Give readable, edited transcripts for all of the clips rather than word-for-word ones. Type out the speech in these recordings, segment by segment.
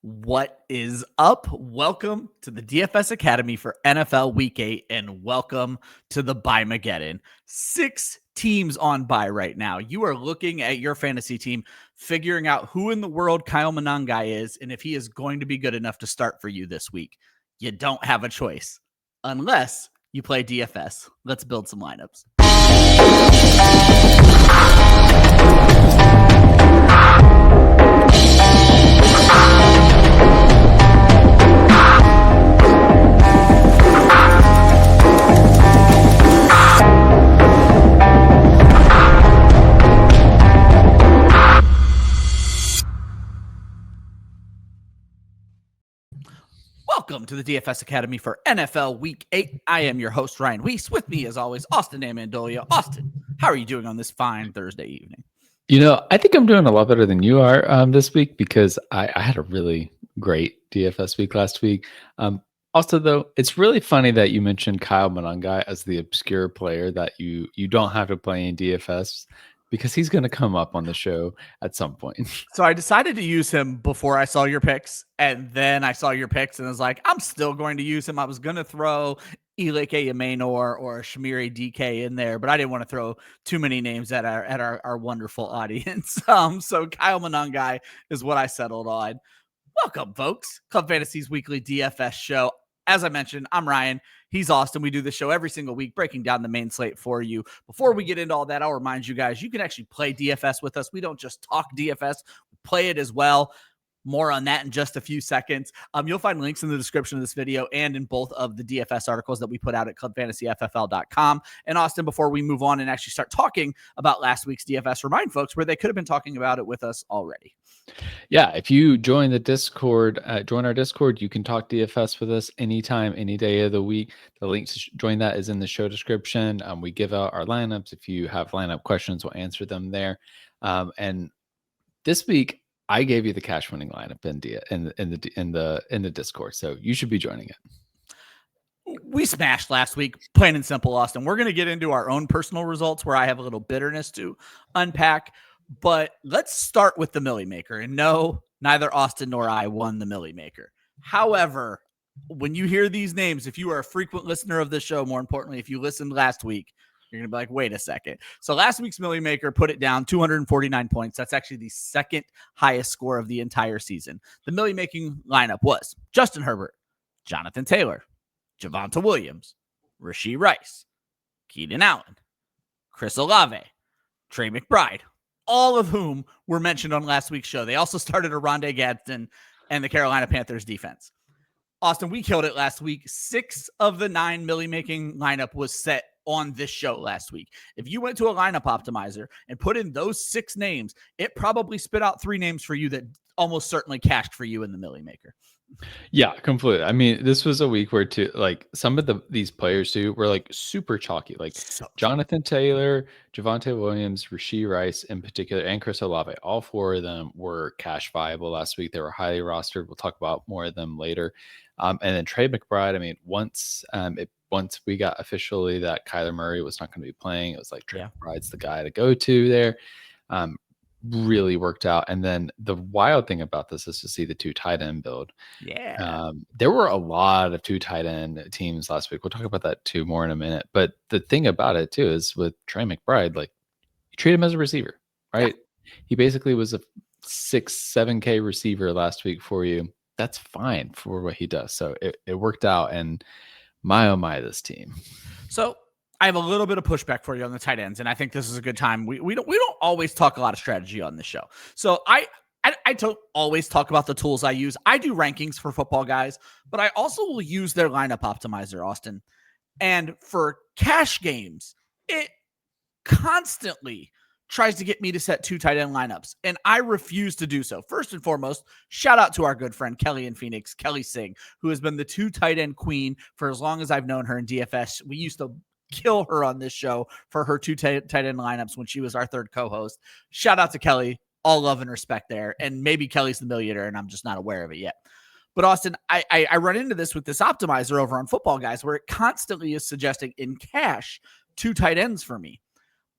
What is up? Welcome to the DFS Academy for NFL Week 8, and welcome to the Bye-mageddon. 6 teams on bye right now. You are looking at your fantasy team, figuring out who in the world Kyle Monangai is, and if he is going to be good enough to start for you this week. You don't have a choice, unless you play DFS. Let's build some lineups. Welcome to the DFS Academy for NFL Week 8. I am your host, Ryan Weiss. With me, as always, Austin Amendolia. Austin, how are you doing on this fine Thursday evening? You know, I think I'm doing a lot better than you are this week because I had a really great DFS week last week. Also, though, it's really funny that you mentioned Kyle Monangai as the obscure player that you don't have to play in DFS because he's going to come up on the show at some point. So I decided to use him before I saw your picks, and then I saw your picks and I was like, I'm still going to use him. I was going to throw Ilike Yamenor or Shamiri DK in there, but I didn't want to throw too many names at our wonderful audience. So Kyle Monangai is what I settled on. Welcome, folks. Club Fantasy's weekly DFS show. As I mentioned, I'm Ryan. He's Austin. We do this show every single week, breaking down the main slate for you. Before we get into all that, I'll remind you guys, you can actually play DFS with us. We don't just talk DFS, we play it as well. More on that in just a few seconds. You'll find links in the description of this video and in both of the DFS articles that we put out at clubfantasyffl.com. And Austin, before we move on and actually start talking about last week's DFS, remind folks where they could have been talking about it with us already. Yeah, if you join the Discord, join our Discord, you can talk DFS with us anytime, any day of the week. The link to join that is in the show description. We give out our lineups. If you have lineup questions, we'll answer them there. And this week, I gave you the cash winning lineup in the Discord, so you should be joining it. We smashed last week, plain and simple, Austin. We're going to get into our own personal results where I have a little bitterness to unpack, but let's start with the Millie Maker. And no, neither Austin nor I won the Millie Maker. However, when you hear these names, if you are a frequent listener of the show, more importantly, if you listened last week, you're going to be like, wait a second. So last week's Millie Maker put it down 249 points. That's actually the second highest score of the entire season. The Millie making lineup was Justin Herbert, Jonathan Taylor, Javonte Williams, Rashee Rice, Keenan Allen, Chris Olave, Trey McBride, all of whom were mentioned on last week's show. They also started Rondé Gadsden and the Carolina Panthers defense. Austin, we killed it last week. 6 of the 9 Millie making lineup was set on this show last week. If you went to a lineup optimizer and put in those 6 names, it probably spit out 3 names for you that almost certainly cashed for you in the Millie Maker. Yeah, completely. I mean, this was a week where some of these players too were like super chalky, like Jonathan Taylor, Javonte Williams, Rashee Rice in particular, and Chris Olave. All 4 of them were cash viable last week. They were highly rostered. We'll talk about more of them later. And then Trey McBride, I mean, once we got officially that Kyler Murray was not going to be playing, it was like Trey McBride's the guy to go to there. Really worked out. And then the wild thing about this is to see the 2 tight end build. Yeah. There were a lot of 2 tight end teams last week. We'll talk about that too more in a minute. But the thing about it too is with Trey McBride, like you treat him as a receiver, right? Yeah. He basically was a 6-7K receiver last week for you. That's fine for what he does. So it worked out. And my, oh my, this team. So I have a little bit of pushback for you on the tight ends, and I think this is a good time. We don't always talk a lot of strategy on this show. So I don't always talk about the tools I use. I do rankings for football guys, but I also will use their lineup optimizer, Austin. And for cash games, it constantly tries to get me to set 2 tight end lineups, and I refuse to do so. First and foremost, shout out to our good friend Kelly in Phoenix, Kelly Singh, who has been the 2 tight end queen for as long as I've known her in DFS. We used to kill her on this show for her 2 tight end lineups when she was our 3rd co-host. Shout out to Kelly. All love and respect there. And maybe Kelly's the millionaire and I'm just not aware of it yet. But Austin, I run into this with this optimizer over on Football Guys where it constantly is suggesting in cash 2 tight ends for me.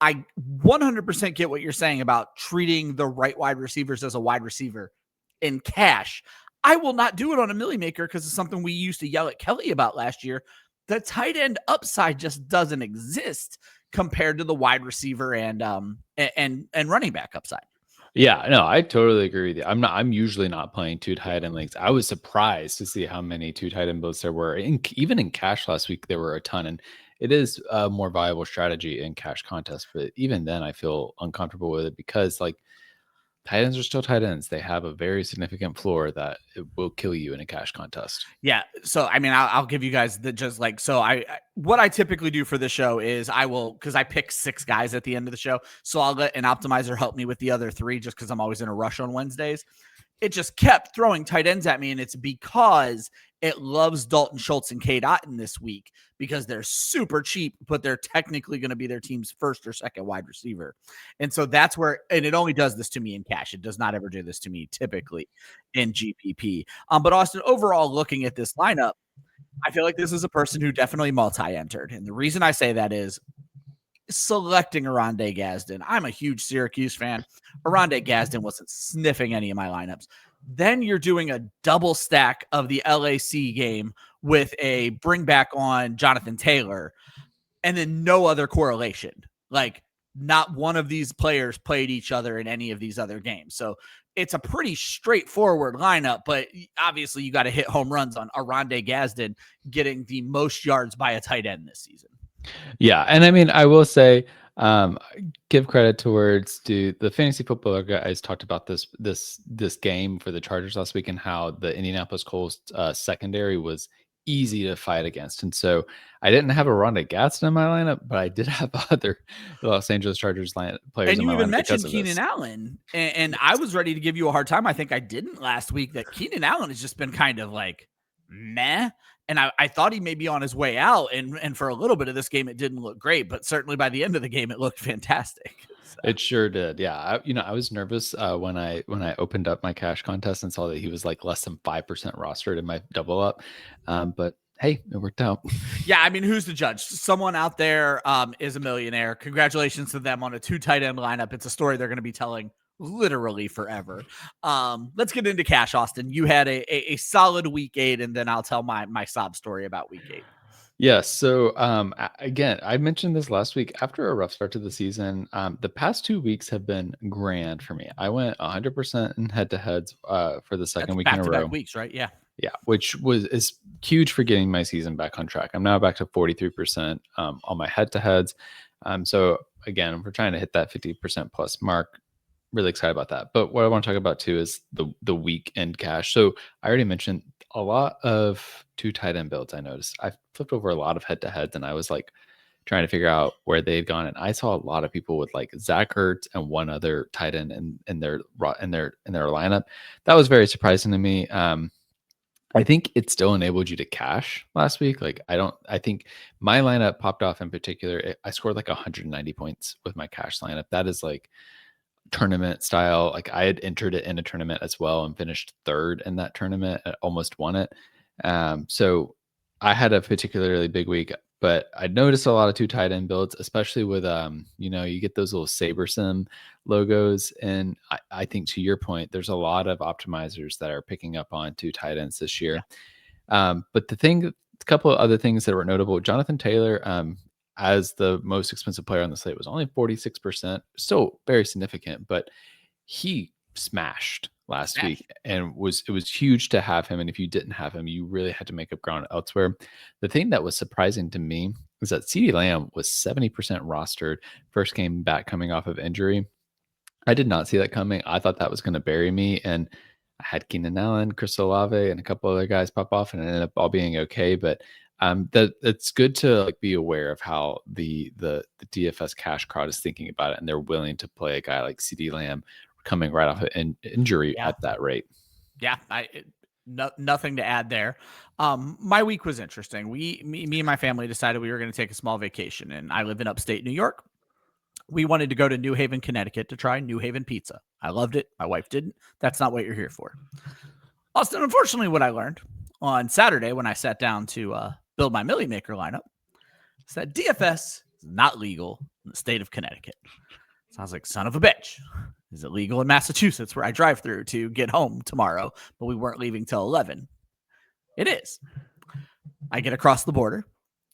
I 100% get what you're saying about treating the right wide receivers as a wide receiver in cash. I will not do it on a Millie Maker because it's something we used to yell at Kelly about last year. The tight end upside just doesn't exist compared to the wide receiver and running back upside. Yeah, no, I totally agree with you. I'm usually not playing two tight end leagues. I was surprised to see how many two tight end builds there were. Even in cash last week, there were a ton. And it is a more viable strategy in cash contests. But even then, I feel uncomfortable with it because like tight ends are still tight ends. They have a very significant floor that it will kill you in a cash contest. Yeah. So, I mean, I'll give you guys what I typically do for the show is because I pick 6 guys at the end of the show. So I'll let an optimizer help me with the other 3 just because I'm always in a rush on Wednesdays. It just kept throwing tight ends at me. And it's because it loves Dalton Schultz and Cade Otton this week because they're super cheap, but they're technically going to be their team's first or second wide receiver. And so that's where, and it only does this to me in cash. It does not ever do this to me typically in GPP. But Austin, overall, looking at this lineup, I feel like this is a person who definitely multi-entered. And the reason I say that is selecting Oronde Gadsden. I'm a huge Syracuse fan. Oronde Gadsden wasn't sniffing any of my lineups. Then you're doing a double stack of the LAC game with a bring back on Jonathan Taylor and then no other correlation. Like not one of these players played each other in any of these other games. So it's a pretty straightforward lineup, but obviously you got to hit home runs on Oronde Gadsden getting the most yards by a tight end this season. Yeah, and I mean, I will say, give credit towards the fantasy football guys talked about this game for the Chargers last week and how the Indianapolis Colts secondary was easy to fight against. And so I didn't have a Oronde Gadsden in my lineup, but I did have other Los Angeles Chargers players. And you even mentioned Keenan Allen, and I was ready to give you a hard time. I think I didn't last week. That Keenan Allen has just been kind of like meh. And I thought he may be on his way out. And for a little bit of this game, it didn't look great. But certainly by the end of the game, it looked fantastic. So. It sure did. Yeah. I was nervous when I opened up my cash contest and saw that he was like less than 5% rostered in my double up. But hey, it worked out. Yeah. I mean, who's the judge? Someone out there is a millionaire. Congratulations to them on a 2 tight end lineup. It's a story they're going to be telling literally forever. Let's get into cash, Austin. You had a solid week 8, and then I'll tell my sob story about week 8. Yes. So again, I mentioned this last week. After a rough start to the season, the past 2 weeks have been grand for me. I went 100% in head-to-heads for the second week in a row. Back-to-back weeks, right? Yeah. Yeah, which is huge for getting my season back on track. I'm now back to 43% on my head-to-heads. So again, we're trying to hit that 50% plus mark. Really excited about that. But what I want to talk about too is the weekend cash. So I already mentioned a lot of 2 tight end builds. I noticed I've flipped over a lot of head-to-heads, and I was like trying to figure out where they've gone. And I saw a lot of people with like Zach Ertz and one other tight end in their lineup. That was very surprising to me. I think it still enabled you to cash last week. Like I think my lineup popped off in particular. I scored like 190 points with my cash lineup. That is like tournament style. Like I had entered it in a tournament as well and finished 3rd in that tournament. I almost won it. So I had a particularly big week, but I noticed a lot of 2 tight end builds, especially with, you get those little Saber Sim logos. And I think to your point, there's a lot of optimizers that are picking up on 2 tight ends this year. Yeah. But a couple of other things that were notable, Jonathan Taylor, as the most expensive player on the slate was only 46%, still very significant, but he smashed last week and it was huge to have him. And if you didn't have him, you really had to make up ground elsewhere. The thing that was surprising to me is that CeeDee Lamb was 70% rostered, first game back coming off of injury. I did not see that coming. I thought that was going to bury me. And I had Keenan Allen, Chris Olave, and a couple other guys pop off, and it ended up all being okay. But it's good to like be aware of how the DFS cash crowd is thinking about it, and they're willing to play a guy like CeeDee Lamb coming right off an injury at that rate. Yeah, nothing to add there. My week was interesting. Me and my family decided we were going to take a small vacation, and I live in upstate New York. We wanted to go to New Haven, Connecticut to try New Haven pizza. I loved it. My wife didn't. That's not what you're here for. Austin, unfortunately, what I learned on Saturday when I sat down to build my Millie Maker lineup is that DFS is not legal in the state of Connecticut. So I was like, son of a bitch. is it legal in Massachusetts where I drive through to get home tomorrow, but we weren't leaving till 11? It is. I get across the border.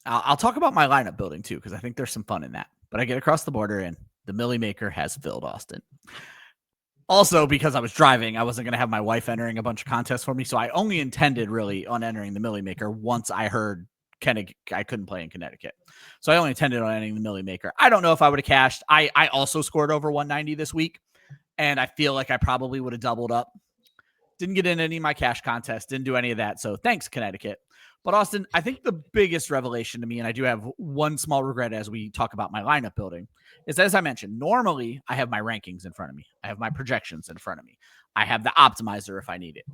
I'll talk about my lineup building too, because I think there's some fun in that. But I get across the border and the Millie Maker has filled, Austin. Also, because I was driving, I wasn't going to have my wife entering a bunch of contests for me. So I only intended really on entering the Millie Maker once I heard I couldn't play in Connecticut. So I only intended on entering the Millie Maker. I don't know if I would have cashed. I also scored over 190 this week, and I feel like I probably would have doubled up. Didn't get in any of my cash contests. Didn't do any of that. So thanks, Connecticut. But Austin, I think the biggest revelation to me, and I do have one small regret as we talk about my lineup building, is as I mentioned, normally I have my rankings in front of me. I have my projections in front of me. I have the optimizer if I need it.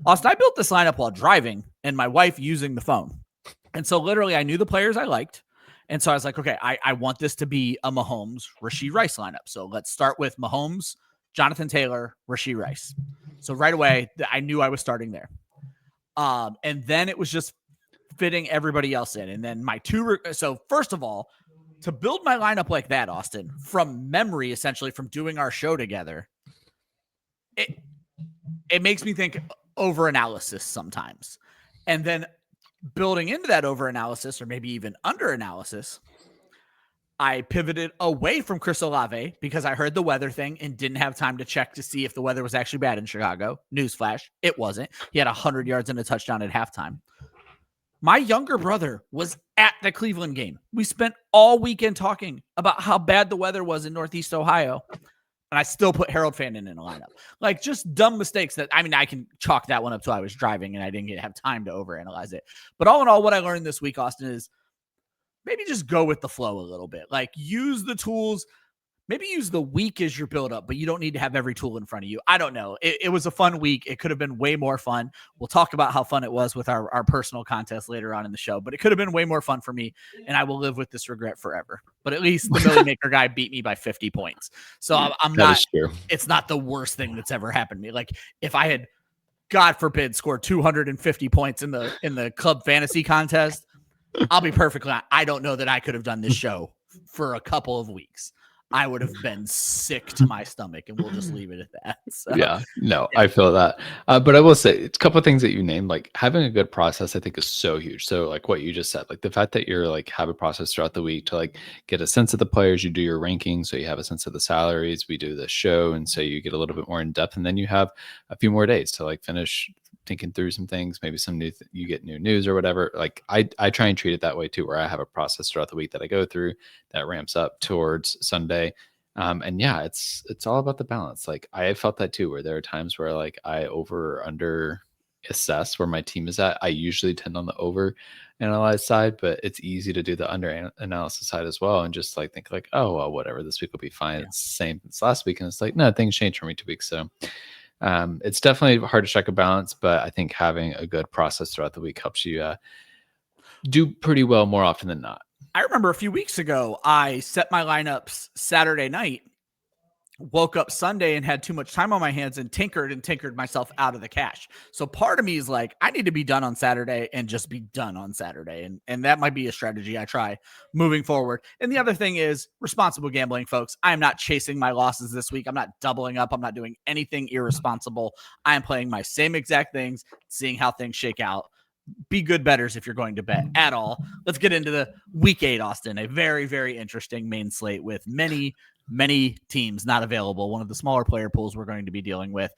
Austin, I built this lineup while driving and my wife using the phone. And so literally I knew the players I liked. And so I was like, okay, I want this to be a Mahomes, Rashee Rice lineup. So let's start with Mahomes, Jonathan Taylor, Rashee Rice. So right away, I knew I was starting there. And then it was just fitting everybody else in. And then so first of all, to build my lineup like that, Austin, from memory, essentially from doing our show together, it makes me think over analysis sometimes. And then building into that over analysis, or maybe even under analysis, I pivoted away from Chris Olave because I heard the weather thing and didn't have time to check to see if the weather was actually bad in Chicago. Newsflash, it wasn't. He had 100 yards and a touchdown at halftime. My younger brother was at the Cleveland game. We spent all weekend talking about how bad the weather was in Northeast Ohio, and I still put Harold Fandon in a lineup. Like, just dumb mistakes that, I mean, I can chalk that one up to I was driving and I didn't have time to overanalyze it. But all in all, what I learned this week, Austin, is maybe just go with the flow a little bit. Like, use the tools. Maybe use the week as your build-up, but you don't need to have every tool in front of you. I don't know. It was a fun week. It could have been way more fun. We'll talk about how fun it was with our personal contest later on in the show, but it could have been way more fun for me, and I will live with this regret forever. But at least the Millie Maker guy beat me by 50 points. So I'm not – it's not the worst thing that's ever happened to me. Like, if I had, God forbid, scored 250 points in the Club Fantasy contest, I'll be perfectly honest. I don't know that I could have done this show for a couple of weeks. I would have been sick to my stomach, and we'll just leave it at that. So, yeah, I feel that. But I will say, it's a couple of things that you named, like having a good process, I think is so huge. So like what you just said, like the fact that you're like have a process throughout the week to like get a sense of the players, you do your rankings, so you have a sense of the salaries, we do the show, and so you get a little bit more in depth, and then you have a few more days to like finish thinking through some things, maybe some you get new news or whatever. Like I try and treat it that way too, where I have a process throughout the week that I go through that ramps up towards Sunday. And yeah, it's all about the balance. Like I felt that too, where there are times where like I over or under assess where my team is at. I usually tend on the over analyze side, but it's easy to do the under analysis side as well. And just like think like, oh, well, whatever, this week will be fine. Yeah. It's the same as last week. And it's like, no, things change for me 2 weeks. So it's definitely hard to strike a balance, but I think having a good process throughout the week helps you do pretty well more often than not. I remember a few weeks ago, I set my lineups Saturday night, woke up Sunday and had too much time on my hands and tinkered myself out of the cash. So part of me is like, I need to be done on Saturday and just be done on Saturday. And that might be a strategy I try moving forward. And the other thing is responsible gambling, folks. I am not chasing my losses this week. I'm not doubling up. I'm not doing anything irresponsible. I am playing my same exact things, seeing how things shake out. Be good bettors if you're going to bet at all. Let's get into the week 8, Austin, a very, very interesting main slate with many teams not available. One of the smaller player pools we're going to be dealing with.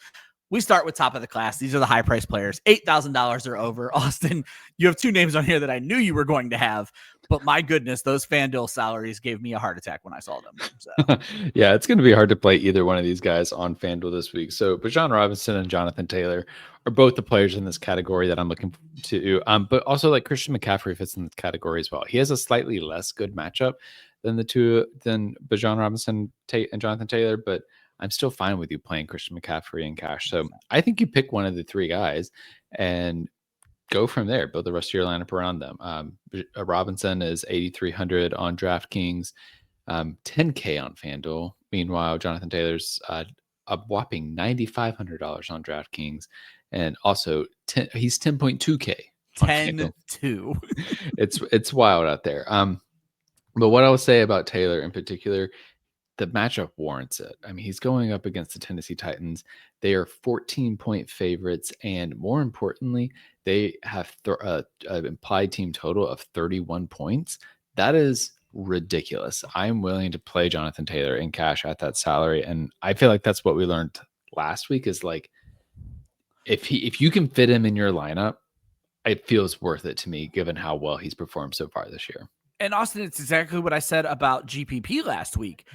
We start with top of the class. These are the high price players, $8,000 or over. Austin, you have 2 names on here that I knew you were going to have, but my goodness, those FanDuel salaries gave me a heart attack when I saw them. So. Yeah, it's going to be hard to play either one of these guys on FanDuel this week. So Bijan Robinson and Jonathan Taylor are both the players in this category that I'm looking to. But also like Christian McCaffrey fits in this category as well. He has a slightly less good matchup than Bijan Robinson and Jonathan Taylor, but I'm still fine with you playing Christian McCaffrey and cash. So I think you pick one of the 3 guys and go from there. Build the rest of your lineup around them. Robinson is 8,300 on DraftKings, 10K on FanDuel. Meanwhile, Jonathan Taylor's a whopping $9,500 on DraftKings, and also he's 10.2K. 10-2. It's wild out there. But what I will say about Taylor in particular, the matchup warrants it. I mean, he's going up against the Tennessee Titans. They are 14-point favorites, and more importantly, they have an implied team total of 31 points. That is ridiculous. I'm willing to play Jonathan Taylor in cash at that salary, and I feel like that's what we learned last week is like if you can fit him in your lineup, it feels worth it to me given how well he's performed so far this year. And Austin, it's exactly what I said about GPP last week.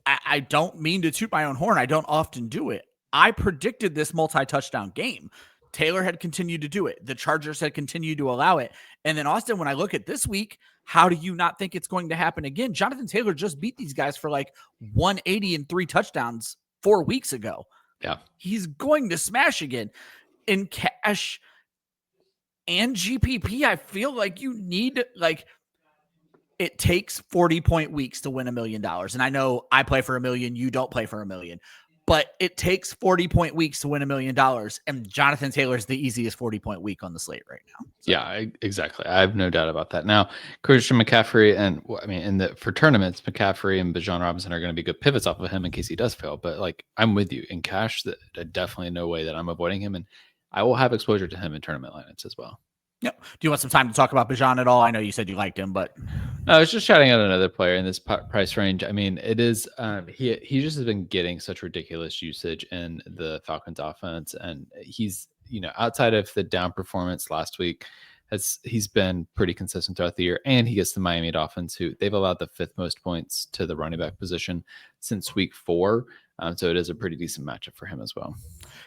I don't mean to toot my own horn. I don't often do it. I predicted this multi-touchdown game. Taylor had continued to do it. The Chargers had continued to allow it. And then, Austin, when I look at this week, how do you not think it's going to happen again? Jonathan Taylor just beat these guys for like 180 and 3 touchdowns 4 weeks ago. Yeah. He's going to smash again. In cash and GPP, I feel like you need, like, it takes 40-point weeks to win $1 million. And I know I play for $1 million. You don't play for $1 million. But it takes 40-point weeks to win $1 million. And Jonathan Taylor is the easiest 40-point week on the slate right now. So. Yeah, exactly. I have no doubt about that. Now, Christian McCaffrey for tournaments, McCaffrey and Bijan Robinson are going to be good pivots off of him in case he does fail. But like, I'm with you in cash. That definitely no way that I'm avoiding him, and I will have exposure to him in tournament lineups as well. Yep. Do you want some time to talk about Bijan at all? I know you said you liked him, but no, I was just shouting out another player in this price range. I mean, it is he just has been getting such ridiculous usage in the Falcons offense, and he's outside of the down performance last week, he's been pretty consistent throughout the year, and he gets the Miami Dolphins, who they've allowed the 5th most points to the running back position since week 4. So it is a pretty decent matchup for him as well.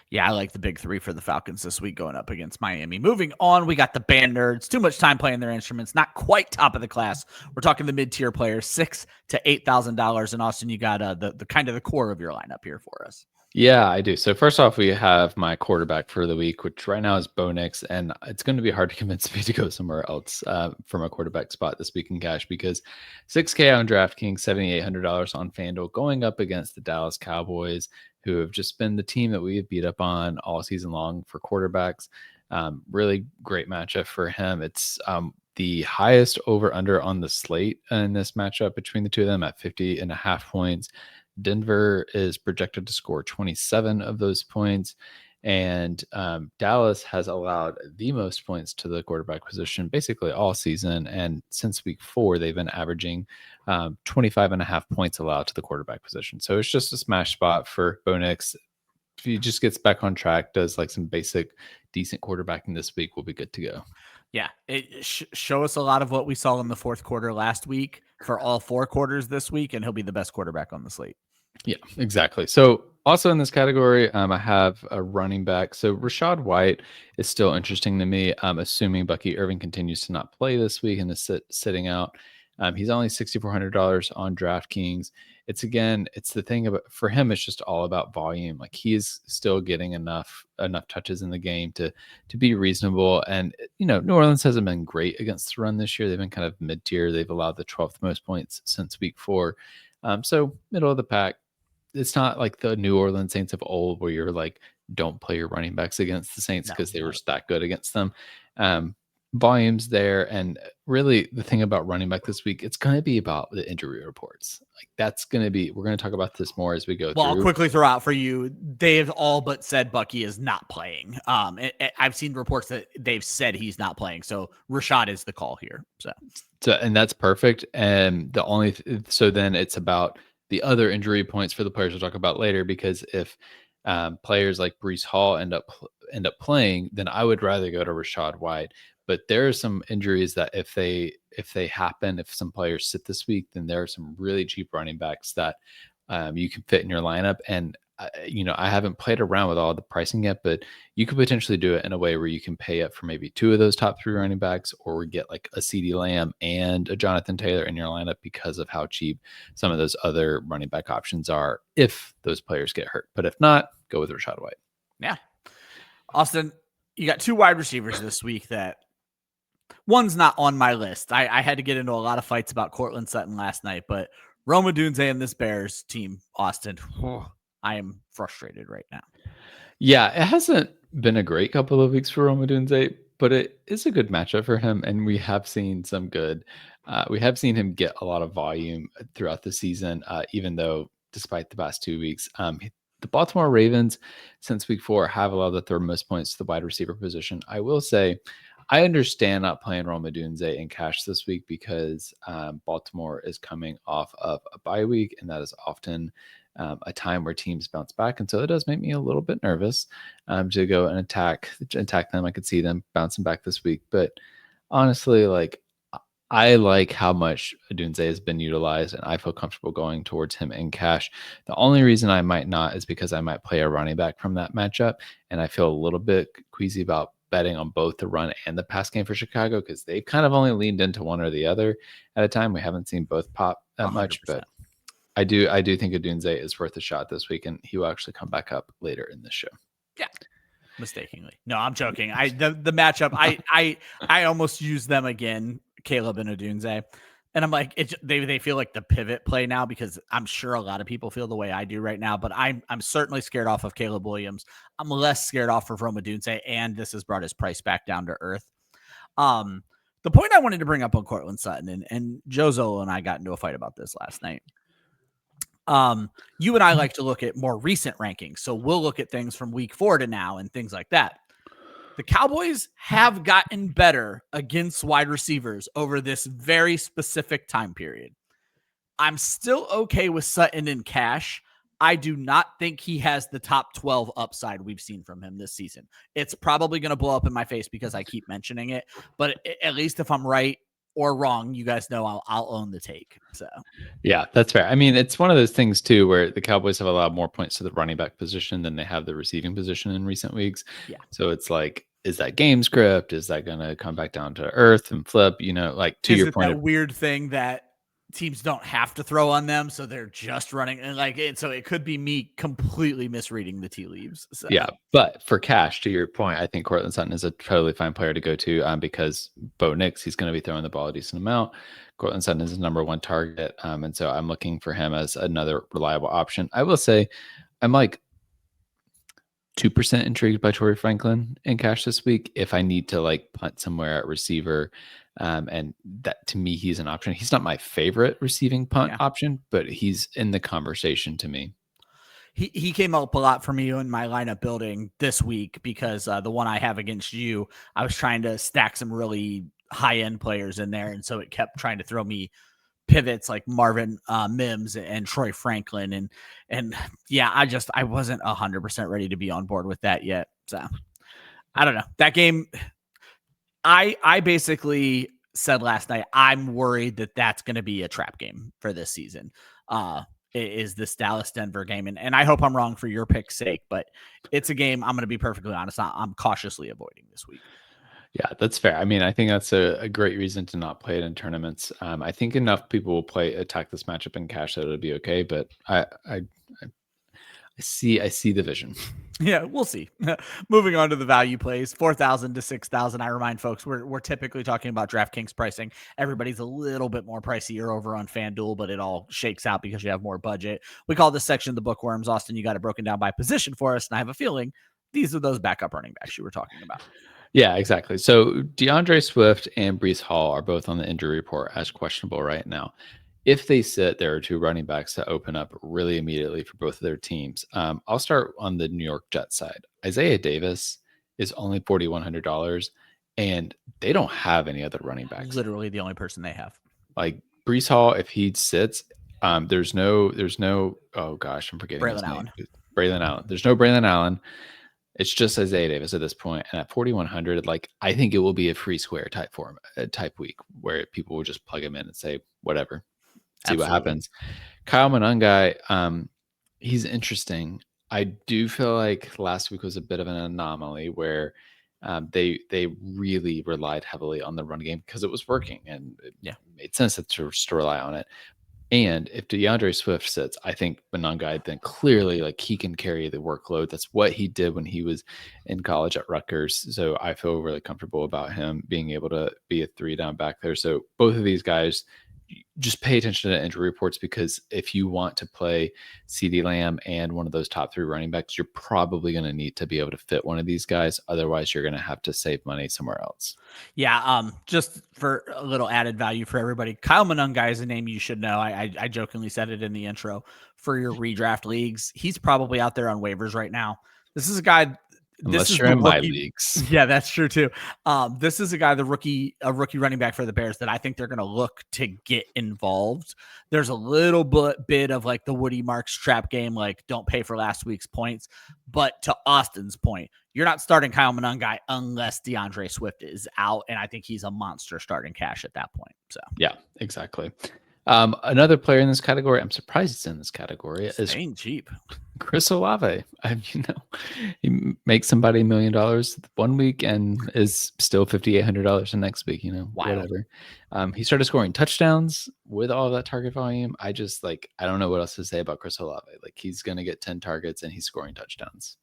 Yeah, I like the big 3 for the Falcons this week going up against Miami. Moving on, we got the band nerds. Too much time playing their instruments. Not quite top of the class. We're talking the mid-tier players, $6,000 to $8,000. And Austin, you got the kind of the core of your lineup here for us. Yeah, I do. So first off, we have my quarterback for the week, which right now is Bo Nix, and it's going to be hard to convince me to go somewhere else for my quarterback spot this week in cash because $6,000 on DraftKings, $7,800 on FanDuel, going up against the Dallas Cowboys, who have just been the team that we have beat up on all season long for quarterbacks. Really great matchup for him. It's the highest over/under on the slate in this matchup between the two of them at 50.5 points. Denver is projected to score 27 of those points, and Dallas has allowed the most points to the quarterback position basically all season. And since week 4, they've been averaging 25.5 points allowed to the quarterback position. So it's just a smash spot for Bo Nix. If he just gets back on track, does like some basic decent quarterbacking this week, we'll be good to go. Yeah, it show us a lot of what we saw in the 4th quarter last week for all 4 quarters this week, and he'll be the best quarterback on the slate. Yeah, exactly. So also in this category, I have a running back. So Rachaad White is still interesting to me. Assuming Bucky Irving continues to not play this week and is sitting out. He's only $6,400 on DraftKings. It's the thing about for him. It's just all about volume. Like he is still getting enough touches in the game to be reasonable. And New Orleans hasn't been great against the run this year. They've been kind of mid-tier. They've allowed the 12th most points since week 4. So middle of the pack. It's not like the New Orleans Saints of old where you're like, don't play your running backs against the Saints because they were that good against them. Volumes there. And really the thing about running back this week, it's going to be about the injury reports. Like we're going to talk about this more as we go through. Well, I'll quickly throw out for you. They've all but said Bucky is not playing. I've seen reports that they've said he's not playing. So Rachaad is the call here. So and that's perfect. And so then it's about the other injury points for the players we'll talk about later, because if players like Breece Hall end up playing, then I would rather go to Rachaad White. But there are some injuries that if they happen, if some players sit this week, then there are some really cheap running backs that you can fit in your lineup. And I haven't played around with all the pricing yet, but you could potentially do it in a way where you can pay up for maybe 2 of those top 3 running backs, or get like a CeeDee Lamb and a Jonathan Taylor in your lineup because of how cheap some of those other running back options are if those players get hurt. But if not, go with Rachaad White. Yeah. Austin, you got 2 wide receivers this week that one's not on my list. I had to get into a lot of fights about Cortland Sutton last night, but Rome Odunze and this Bears team, Austin, I am frustrated right now. Yeah, it hasn't been a great couple of weeks for Rome Odunze, but it is a good matchup for him, and we have seen some good. We have seen him get a lot of volume throughout the season, even though despite the past 2 weeks. The Baltimore Ravens, since week 4, have allowed the third most points to the wide receiver position. I will say, I understand not playing Rome Odunze in cash this week because Baltimore is coming off of a bye week, and that is often a time where teams bounce back. And so it does make me a little bit nervous to go and attack them. I could see them bouncing back this week. But honestly, like, I like how much Odunze has been utilized, and I feel comfortable going towards him in cash. The only reason I might not is because I might play a running back from that matchup, and I feel a little bit queasy about betting on both the run and the pass game for Chicago because they've kind of only leaned into one or the other at a time. We haven't seen both pop that 100%. Much, but I do think Odunze is worth a shot this week, and he will actually come back up later in the show. Yeah. Mistakenly. No, I'm joking. The matchup, I almost use them again, Caleb and Odunze. And I'm like, they feel like the pivot play now because I'm sure a lot of people feel the way I do right now, but I'm certainly scared off of Caleb Williams. I'm less scared off of Rome Odunze, and this has brought his price back down to earth. The point I wanted to bring up on Courtland Sutton, and Joe Zola and I got into a fight about this last night. You and I like to look at more recent rankings. So we'll look at things from week 4 to now and things like that. The Cowboys have gotten better against wide receivers over this very specific time period. I'm still okay with Sutton in cash. I do not think he has the top 12 upside we've seen from him this season. It's probably going to blow up in my face because I keep mentioning it, but at least if I'm right or wrong, you guys know I'll own the take. So yeah, that's fair. I mean, it's one of those things too where the Cowboys have allowed more points to the running back position than they have the receiving position in recent weeks. Yeah. So it's like, is that game script? Is that going to come back down to earth and flip? Like to your point, that weird thing that teams don't have to throw on them, so they're just running and so it could be me completely misreading the tea leaves. So. Yeah, but for cash, to your point, I think Courtland Sutton is a totally fine player to go to because Bo Nix, he's going to be throwing the ball a decent amount. Courtland Sutton is his number 1 target, and so I'm looking for him as another reliable option. I will say, I'm like 2% intrigued by Torrey Franklin in cash this week. If I need to like punt somewhere at receiver. And that to me, he's an option. He's not my favorite receiving punt option, but he's in the conversation to me. He came up a lot for me in my lineup building this week because the one I have against you, I was trying to stack some really high end players in there. And so it kept trying to throw me pivots like Marvin Mims and Troy Franklin. And yeah, I wasn't 100% ready to be on board with that yet. So I don't know that game. I basically said last night, I'm worried that that's going to be a trap game for this season. Is this Dallas-Denver game. And I hope I'm wrong for your pick's sake, but it's a game I'm going to be perfectly honest. I'm cautiously avoiding this week. Yeah, that's fair. I mean, I think that's a great reason to not play it in tournaments. I think enough people will attack this matchup in cash that it'll be okay, but I see the vision. Yeah, we'll see. Moving on to the value plays, 4,000 to 6,000. I remind folks, we're typically talking about DraftKings pricing. Everybody's a little bit more pricier over on FanDuel, but it all shakes out because you have more budget. We call this section the bookworms. Austin, you got it broken down by position for us, and I have a feeling these are those backup running backs you were talking about. Yeah, exactly. So DeAndre Swift and Breece Hall are both on the injury report as questionable right now. If they sit, there are 2 running backs that open up really immediately for both of their teams. I'll start on the New York Jets side. Isaiah Davis is only $4,100, and they don't have any other running backs. Literally the only person they have. Like Breece Hall, if he sits, there's no. Oh gosh, I'm forgetting his name. Braylon Allen. There's no Braylon Allen. It's just Isaiah Davis at this point, and at 4,100, like I think it will be a free square type week where people will just plug him in and say whatever. See what happens. Kyle Monangai, he's interesting. I do feel like last week was a bit of an anomaly where they really relied heavily on the run game because it was working and it made sense to rely on it. And if DeAndre Swift sits, I think Monangai then clearly like he can carry the workload. That's what he did when he was in college at Rutgers. So I feel really comfortable about him being able to be a 3-down back there. So both of these guys, just pay attention to injury reports, because if you want to play CeeDee Lamb and one of those top 3 running backs, you're probably going to need to be able to fit one of these guys. Otherwise, you're going to have to save money somewhere else. Yeah, just for a little added value for everybody, Kyle Monungai is a name you should know. I jokingly said it in the intro for your redraft leagues. He's probably out there on waivers right now. This is a guy. Unless this is you're in my rookie, leagues. Yeah, that's true too. This is a guy, a rookie running back for the Bears that I think they're going to look to get involved. There's a little bit of like the Woody Marks trap game, like don't pay for last week's points. But to Austin's point, you're not starting Kyle Monungai unless DeAndre Swift is out, and I think he's a monster starting cash at that point. So yeah, exactly. Another player in this category, I'm surprised he's in this category, is staying cheap. Chris Olave. He makes somebody $1 million 1 week and is still $5,800 the next week. Whatever. He started scoring touchdowns with all of that target volume. I don't know what else to say about Chris Olave. Like, he's going to get 10 targets and he's scoring touchdowns.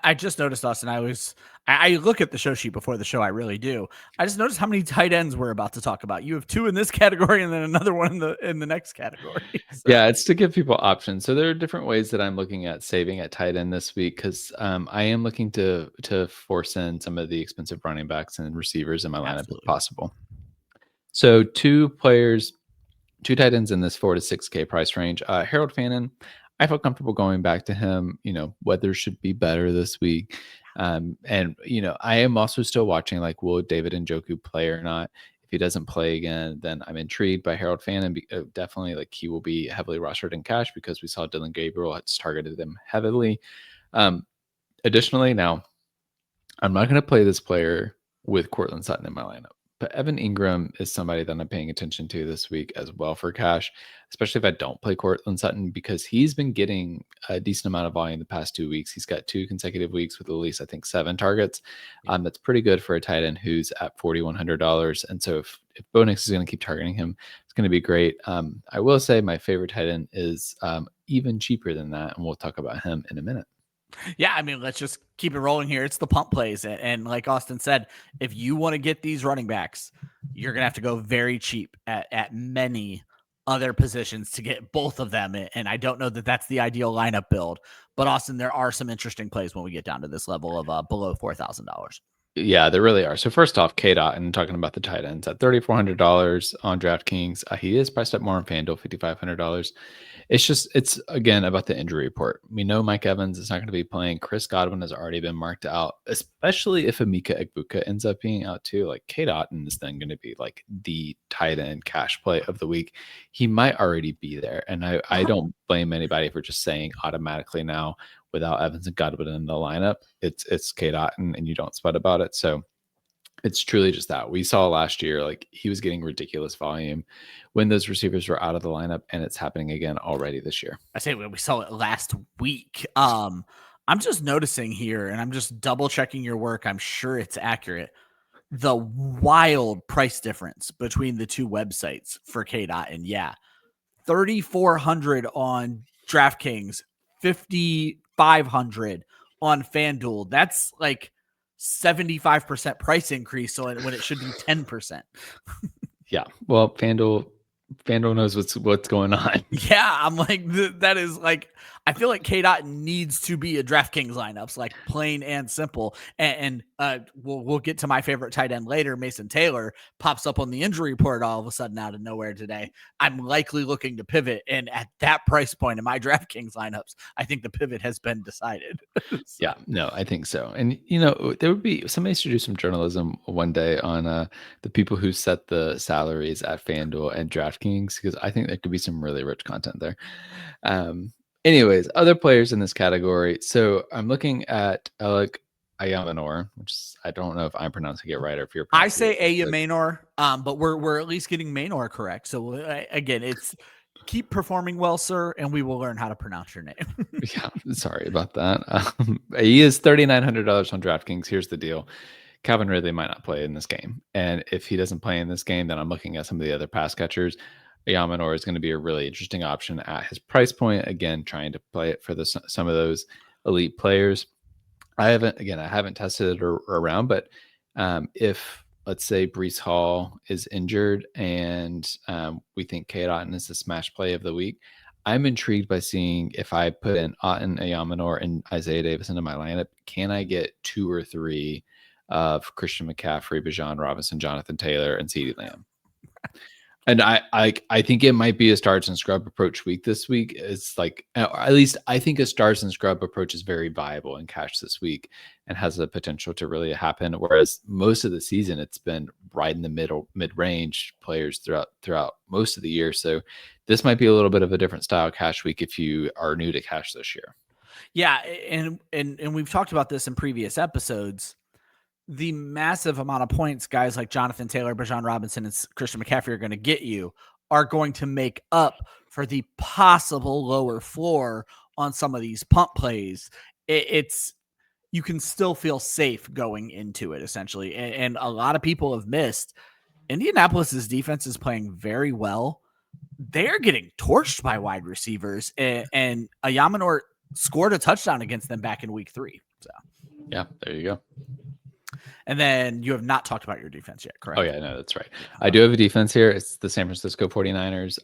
I just noticed, Austin, I look at the show sheet before the show. I really do. I just noticed how many tight ends we're about to talk about. You have 2 in this category and then another one in the next category. So. Yeah, it's to give people options. So there are different ways that I'm looking at saving at tight end this week, because I am looking to force in some of the expensive running backs and receivers in my lineup if possible. So 2 tight ends in this 4 to 6K price range. Harold Fannin, I feel comfortable going back to him. Weather should be better this week. And I am also still watching, like, will David Njoku play or not? If he doesn't play again, then I'm intrigued by Harold Fannin. Definitely, like, he will be heavily rostered in cash because we saw Dylan Gabriel has targeted him heavily. Additionally, now, I'm not going to play this player with Courtland Sutton in my lineup, but Evan Ingram is somebody that I'm paying attention to this week as well for cash, especially if I don't play Courtland Sutton, because he's been getting a decent amount of volume the past 2 weeks. He's got 2 consecutive weeks with at least, I think, 7 targets. That's pretty good for a tight end who's at $4,100. And so if Bo Nix is going to keep targeting him, it's going to be great. I will say my favorite tight end is even cheaper than that, and we'll talk about him in a minute. Yeah, I mean, let's just keep it rolling here. It's the punt plays. And like Austin said, if you want to get these running backs, you're going to have to go very cheap at many other positions to get both of them. And I don't know that that's the ideal lineup build. But Austin, there are some interesting plays when we get down to this level of below $4,000. Yeah, there really are. So first off, K-Dot, and talking about the tight ends at $3,400 on DraftKings. He is priced up more on FanDuel, $5,500. It's again about the injury report. We know Mike Evans is not going to be playing. Chris Godwin has already been marked out, especially if Emeka Egbuka ends up being out too. Like, K-Dot is then going to be like the tight end cash play of the week. He might already be there. And I don't blame anybody for just saying automatically now, without Evans and Godwin in the lineup, it's K-Dot and you don't sweat about it. So it's truly just that. We saw last year, like, he was getting ridiculous volume when those receivers were out of the lineup, and it's happening again already this year. I say we saw it last week. I'm just noticing here, and I'm just double checking your work. I'm sure it's accurate. The wild price difference between the 2 websites for K-Dot, and 3,400 on DraftKings, 5,500 on FanDuel. That's like 75% price increase. So when it should be 10%. Yeah. Well, FanDuel knows what's going on. Yeah. I'm like, that is like, I feel like K-Dot needs to be a DraftKings lineups, like plain and simple. And we'll get to my favorite tight end later. Mason Taylor pops up on the injury report all of a sudden out of nowhere today. I'm likely looking to pivot. And at that price point in my DraftKings lineups, I think the pivot has been decided. So. Yeah, no, I think so. And, there would be, somebody should do some journalism one day on the people who set the salaries at FanDuel and DraftKings, because I think there could be some really rich content there. Anyways, other players in this category. So I'm looking at Alec Ayamanor, which I don't know if I'm pronouncing it right or if you're. I say Ayamanor, but we're at least getting Manor correct. So again, it's keep performing well, sir, and we will learn how to pronounce your name. Yeah, sorry about that. He is $3,900 on DraftKings. Here's the deal. Calvin Ridley might not play in this game. And if he doesn't play in this game, then I'm looking at some of the other pass catchers. Yamanor is going to be a really interesting option at his price point. Again, trying to play it for some of those elite players. I haven't tested it around, but if let's say Breece Hall is injured and we think Kate Otten is the smash play of the week, I'm intrigued by seeing if I put in Otten, Ayamanor, and Isaiah Davis into my lineup, can I get 2 or 3 of Christian McCaffrey, Bijan Robinson, Jonathan Taylor, and CeeDee Lamb? And I think it might be a stars and scrub approach week this week. It's like, at least I think a stars and scrub approach is very viable in cash this week and has the potential to really happen. Whereas most of the season, it's been right in the mid-range players throughout most of the year. So this might be a little bit of a different style cash week if you are new to cash this year. Yeah, and we've talked about this in previous episodes. The massive amount of points guys like Jonathan Taylor, Bijan Robinson, and Christian McCaffrey are going to get you are going to make up for the possible lower floor on some of these punt plays. It's you can still feel safe going into it, essentially. And a lot of people have missed. Indianapolis's defense is playing very well. They're getting torched by wide receivers, and Ayamanor scored a touchdown against them back in week 3. So, yeah, there you go. And then you have not talked about your defense yet, correct? Oh, yeah, no, that's right. I do have a defense here. It's the San Francisco 49ers.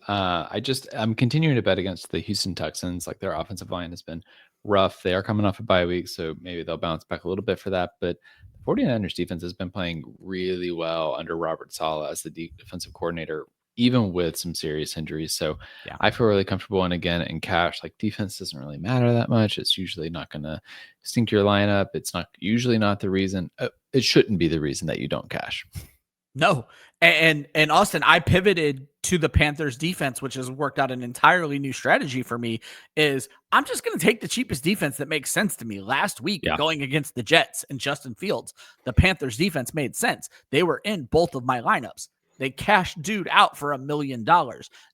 I'm continuing to bet against the Houston Texans. Like, their offensive line has been rough. They are coming off a bye week, so maybe they'll bounce back a little bit for that. But the 49ers defense has been playing really well under Robert Saleh as the defensive coordinator, even with some serious injuries. So yeah. I feel really comfortable. And again, in cash, like, defense doesn't really matter that much. It's usually not going to stink your lineup. It's usually not the reason. It shouldn't be the reason that you don't cash. No. And Austin, I pivoted to the Panthers defense, which has worked out an entirely new strategy for me. Is I'm just going to take the cheapest defense that makes sense to me. Last week, going against the Jets and Justin Fields, the Panthers defense made sense. They were in both of my lineups. They cashed dude out for $1 million.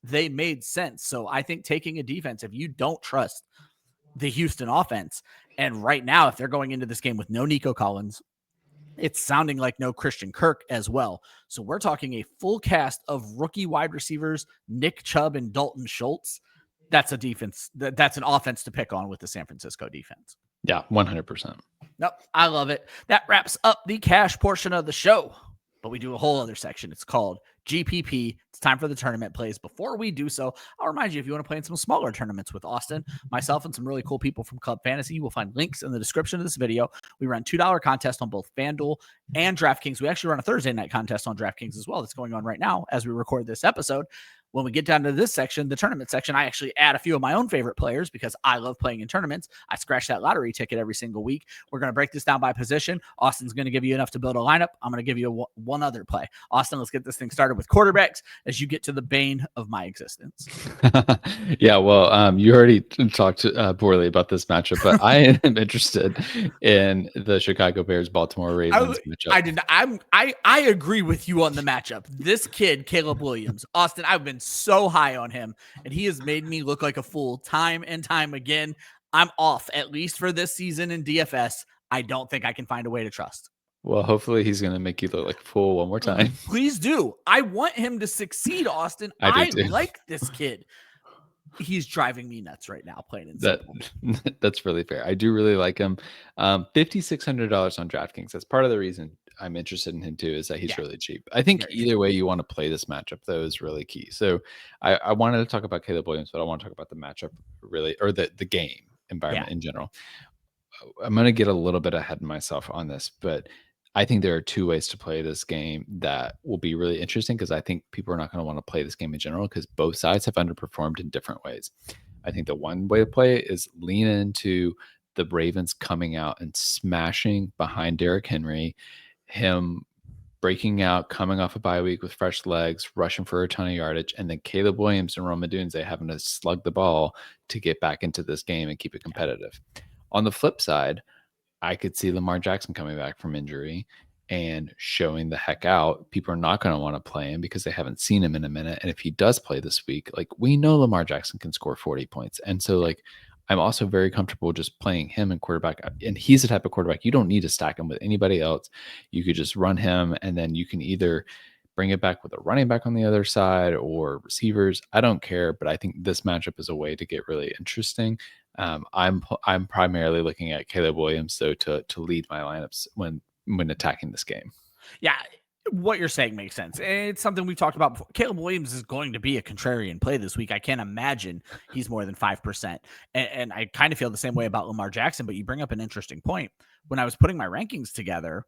They made sense. So I think taking a defense, if you don't trust the Houston offense, and right now, if they're going into this game with no Nico Collins, it's sounding like no Christian Kirk as well. So we're talking a full cast of rookie wide receivers, Nick Chubb and Dalton Schultz. That's a defense. That's an offense to pick on with the San Francisco defense. Yeah, 100%. Nope, I love it. That wraps up the cash portion of the show. But we do a whole other section. It's called GPP. It's time for the tournament plays. Before we do so, I'll remind you, if you want to play in some smaller tournaments with Austin, myself, and some really cool people from Club Fantasy, you will find links in the description of this video. We run $2 contests on both FanDuel and DraftKings. We actually run a Thursday night contest on DraftKings as well. That's going on right now as we record this episode. When we get down to this section, the tournament section, I actually add a few of my own favorite players because I love playing in tournaments. I scratch that lottery ticket every single week. We're going to break this down by position. Austin's going to give you enough to build a lineup. I'm going to give you one other play. Austin, let's get this thing started with quarterbacks as you get to the bane of my existence. Yeah, well, you already talked poorly about this matchup, but I am interested in the Chicago Bears, Baltimore Ravens matchup. I agree with you on the matchup. This kid, Caleb Williams, Austin, I've been so high on him, and he has made me look like a fool time and time again. I'm off, at least for this season in DFS. I don't think I can find a way to trust. Well, hopefully he's going to make you look like a fool one more time. Please do. I want him to succeed, Austin. I like this kid. He's driving me nuts right now playing in simple. That's really fair. I do really like him. $5,600 on DraftKings. That's part of the reason I'm interested in him too, is that he's really cheap. I think either way you want to play this matchup, though, is really key. So I wanted to talk about Caleb Williams, but I want to talk about the matchup really, or the game environment in general. I'm going to get a little bit ahead of myself on this, but I think there are 2 ways to play this game that will be really interesting, because I think people are not going to want to play this game in general because both sides have underperformed in different ways. I think the one way to play it is lean into the Ravens coming out and smashing behind Derrick Henry, him breaking out, coming off a bye week with fresh legs, rushing for a ton of yardage, and then Caleb Williams and Rome Odunze having to slug the ball to get back into this game and keep it competitive. On the flip side, I could see Lamar Jackson coming back from injury and showing the heck out. People are not going to want to play him because they haven't seen him in a minute. And if he does play this week, like, we know Lamar Jackson can score 40 points. And so, like, I'm also very comfortable just playing him in quarterback. And he's the type of quarterback you don't need to stack him with anybody else. You could just run him, and then you can either bring it back with a running back on the other side or receivers. I don't care, but I think this matchup is a way to get really interesting. I'm primarily looking at Caleb Williams, though, to lead my lineups when attacking this game. Yeah. What you're saying makes sense. It's something we've talked about before. Caleb Williams is going to be a contrarian play this week. I can't imagine he's more than 5%. And I kind of feel the same way about Lamar Jackson, but you bring up an interesting point. When I was putting my rankings together,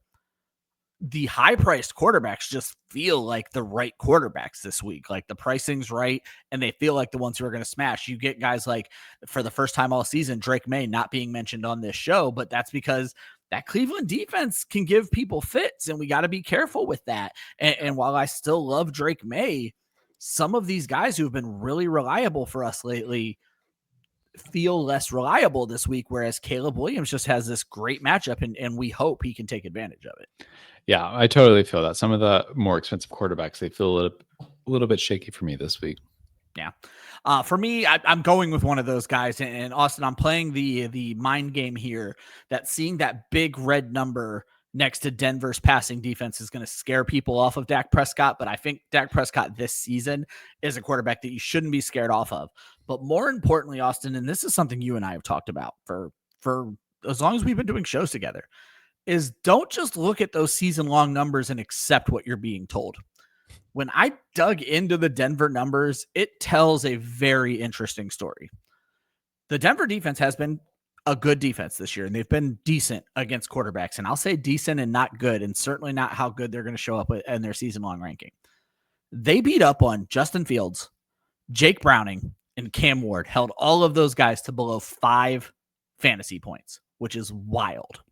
the high-priced quarterbacks just feel like the right quarterbacks this week. Like the pricing's right, and they feel like the ones who are going to smash. You get guys like, for the first time all season, Drake May not being mentioned on this show, but that's because that Cleveland defense can give people fits, and we got to be careful with that. And while I still love Drake May, some of these guys who have been really reliable for us lately feel less reliable this week, whereas Caleb Williams just has this great matchup, and we hope he can take advantage of it. Yeah, I totally feel that. Some of the more expensive quarterbacks, they feel a little bit shaky for me this week. Yeah. For me, I'm going with one of those guys. And Austin, I'm playing the mind game here that seeing that big red number next to Denver's passing defense is going to scare people off of Dak Prescott. But I think Dak Prescott this season is a quarterback that you shouldn't be scared off of. But more importantly, Austin, and this is something you and I have talked about for as long as we've been doing shows together, is don't just look at those season-long numbers and accept what you're being told. When I dug into the Denver numbers, it tells a very interesting story. The Denver defense has been a good defense this year, and they've been decent against quarterbacks. And I'll say decent and not good, and certainly not how good they're going to show up in their season-long ranking. They beat up on Justin Fields, Jake Browning, and Cam Ward, held all of those guys to below 5 fantasy points, which is wild.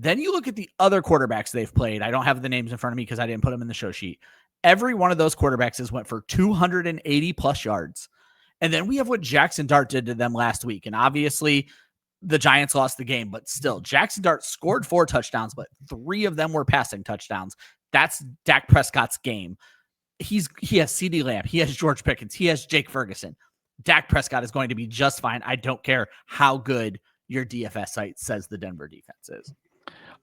Then you look at the other quarterbacks they've played. I don't have the names in front of me because I didn't put them in the show sheet. Every one of those quarterbacks has went for 280 plus yards. And then we have what Jackson Dart did to them last week. And obviously the Giants lost the game, but still Jackson Dart scored 4 touchdowns, but 3 of them were passing touchdowns. That's Dak Prescott's game. He has CeeDee Lamb. He has George Pickens. He has Jake Ferguson. Dak Prescott is going to be just fine. I don't care how good your DFS site says the Denver defense is.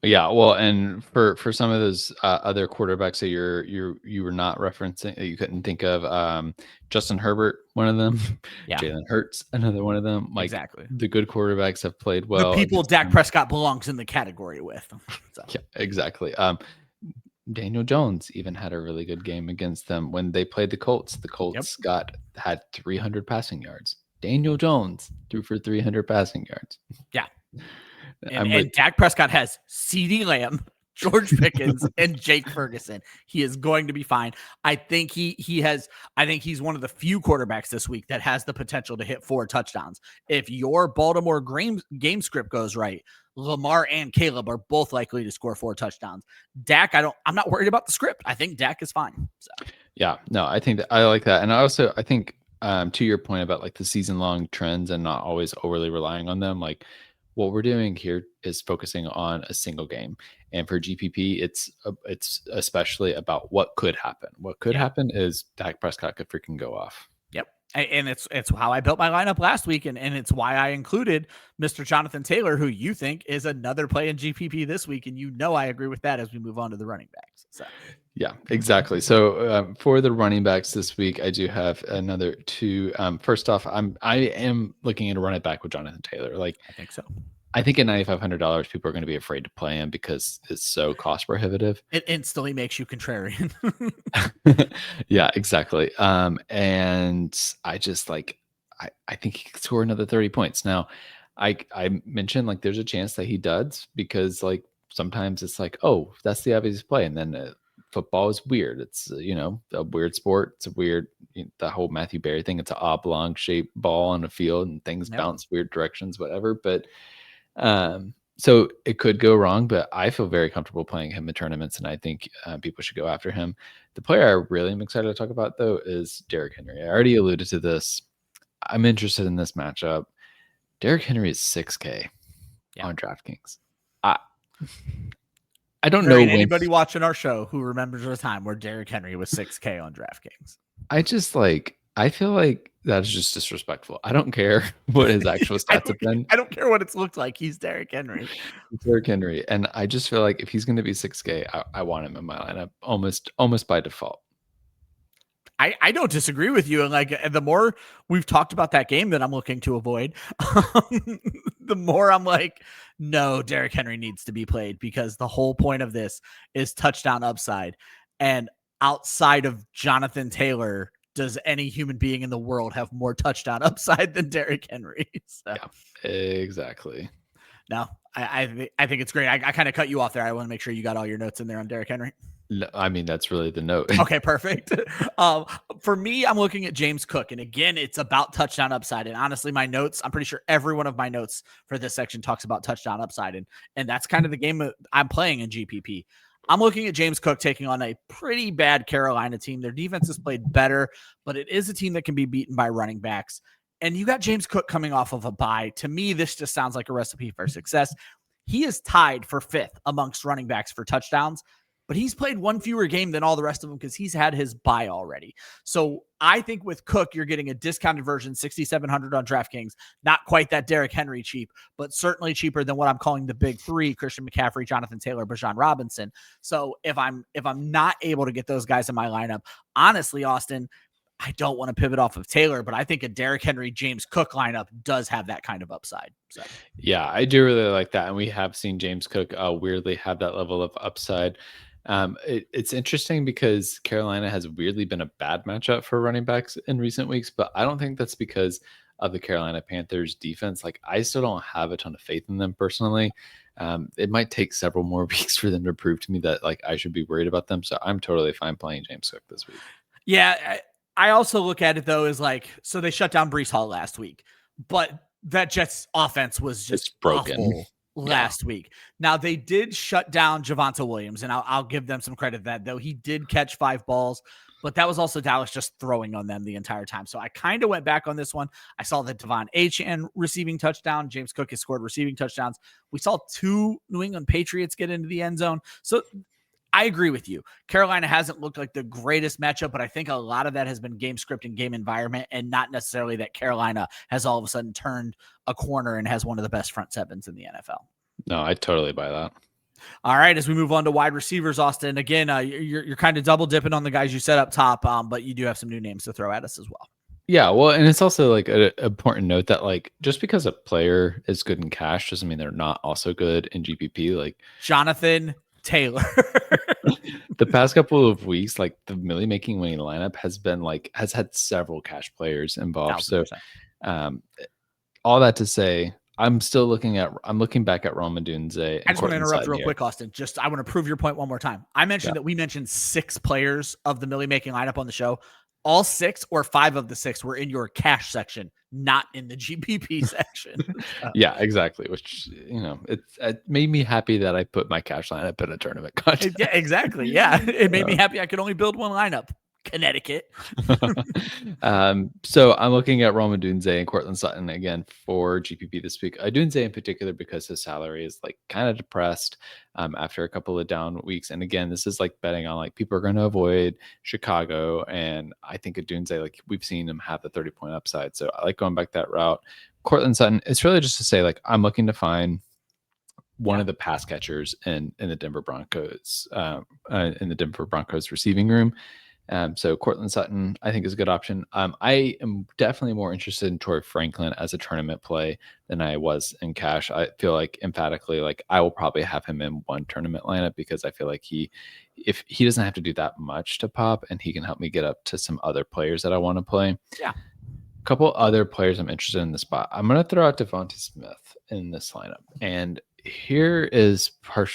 Yeah, well, and for some of those other quarterbacks that you were not referencing, that you couldn't think of, Justin Herbert, one of them, yeah. Jalen Hurts, another one of them. Like, exactly, the good quarterbacks have played well. The people Dak Prescott belongs in the category with. So. Yeah, exactly. Daniel Jones even had a really good game against them when they played the Colts. The Colts had 300 passing yards. Daniel Jones threw for 300 passing yards. Yeah. And Dak Prescott has CeeDee Lamb, George Pickens, and Jake Ferguson. He is going to be fine. I think I think he's one of the few quarterbacks this week that has the potential to hit 4 touchdowns. If your Baltimore game script goes right, Lamar and Caleb are both likely to score 4 touchdowns. Dak, I'm not worried about the script. I think Dak is fine. So. Yeah, no, I think I like that. And I think to your point about like the season long trends and not always overly relying on them, like, what we're doing here is focusing on a single game. And for GPP, it's especially about what could happen. What could happen is Dak Prescott could freaking go off. Yep. And it's how I built my lineup last week. And it's why I included Mr. Jonathan Taylor, who you think is another play in GPP this week. And I agree with that as we move on to the running backs. So. Yeah, exactly. So for the running backs this week, I do have another 2. First off, I am looking at a running back with Jonathan Taylor. Like, I think so. I think at $9,500, people are going to be afraid to play him because it's so cost prohibitive. It instantly makes you contrarian. Yeah, exactly. And I just like, I think he could score another 30 points. Now, I mentioned like there's a chance that he does because like sometimes it's like, oh, that's the obvious play, and then football is weird. It's a weird sport. It's a weird the whole Matthew Berry thing. It's an oblong shaped ball on a field and things bounce weird directions, whatever. But so it could go wrong. But I feel very comfortable playing him in tournaments, and I think people should go after him. The player I really am excited to talk about though is Derrick Henry. I already alluded to this. I'm interested in this matchup. Derrick Henry is 6K on DraftKings. I don't know anybody watching our show who remembers a time where Derrick Henry was 6K on DraftKings. I feel like that's just disrespectful. I don't care what his actual stats have been. I don't care what it's looked like. He's Derrick Henry. Derrick Henry. And I just feel like if he's going to be 6K, I want him in my lineup almost by default. I don't disagree with you. And like, the more we've talked about that game that I'm looking to avoid, the more I'm like, no, Derrick Henry needs to be played, because the whole point of this is touchdown upside. And outside of Jonathan Taylor, does any human being in the world have more touchdown upside than Derrick Henry? So. Yeah, exactly. No, I think it's great. I kind of cut you off there. I want to make sure you got all your notes in there on Derrick Henry. No, I mean, that's really the note. Okay, perfect. For me, I'm looking at James Cook. And again, it's about touchdown upside. And honestly, my notes, I'm pretty sure every one of my notes for this section talks about touchdown upside. And that's kind of the game I'm playing in GPP. I'm looking at James Cook taking on a pretty bad Carolina team. Their defense has played better, but it is a team that can be beaten by running backs. And you got James Cook coming off of a bye. To me, this just sounds like a recipe for success. He is tied for 5th amongst running backs for touchdowns, but he's played one fewer game than all the rest of them because he's had his bye already. So I think with Cook, you're getting a discounted version, $6,700 on DraftKings. Not quite that Derrick Henry cheap, but certainly cheaper than what I'm calling the big three: Christian McCaffrey, Jonathan Taylor, Bijan Robinson. So if I'm not able to get those guys in my lineup, honestly, Austin, I don't want to pivot off of Taylor, but I think a Derrick Henry, James Cook lineup does have that kind of upside. So. Yeah, I do really like that. And we have seen James Cook weirdly have that level of upside. It's interesting because Carolina has weirdly been a bad matchup for running backs in recent weeks, but I don't think that's because of the Carolina Panthers defense. Like, I still don't have a ton of faith in them personally. It might take several more weeks for them to prove to me that like I should be worried about them. So I'm totally fine playing James Cook this week. Yeah. I also look at it though as like, so they shut down Breece Hall last week, but that Jets offense was just broken last week. Now they did shut down Javonte Williams, and I'll give them some credit that though he did catch 5 balls, but that was also Dallas just throwing on them the entire time. So I kind of went back on this one. I saw the Devon Achane receiving touchdown. James Cook has scored receiving touchdowns. We saw 2 New England Patriots get into the end zone. So I agree with you. Carolina hasn't looked like the greatest matchup, but I think a lot of that has been game script and game environment, and not necessarily that Carolina has all of a sudden turned a corner and has one of the best front sevens in the NFL. No, I totally buy that. All right, as we move on to wide receivers, Austin, again, you're kind of double dipping on the guys you set up top, but you do have some new names to throw at us as well. Yeah, well, and it's also like an important note that like just because a player is good in cash doesn't mean they're not also good in GPP. Like Jonathan Taylor. The past couple of weeks, like the Millie making winning lineup has had several cash players involved. 1,000%. So all that to say, I'm looking back at Rome Odunze. I just want to interrupt real quick, Austin. I want to prove your point one more time. I mentioned that we mentioned 6 players of the Millie making lineup on the show. All 6 or 5 of the 6 were in your cash section, not in the GPP section. Yeah, exactly. Which, it made me happy that I put my cash lineup in a tournament contest. Yeah, exactly. Yeah, it made me happy I could only build one lineup. Connecticut. So I'm looking at Rome Odunze and Cortland Sutton again for GPP this week. Odunze in particular because his salary is like kind of depressed after a couple of down weeks. And again, this is like betting on like people are going to avoid Chicago. And I think Odunze, like we've seen him have the 30-point upside. So I like going back that route. Cortland Sutton, it's really just to say like I'm looking to find one of the pass catchers in the Denver Broncos receiving room. So Cortland Sutton, I think, is a good option. I am definitely more interested in Torrey Franklin as a tournament play than I was in cash. I feel like emphatically, like I will probably have him in one tournament lineup because I feel like if he doesn't have to do that much to pop, and he can help me get up to some other players that I want to play. Yeah. A couple other players I'm interested in the spot. I'm going to throw out Devonta Smith in this lineup. And here is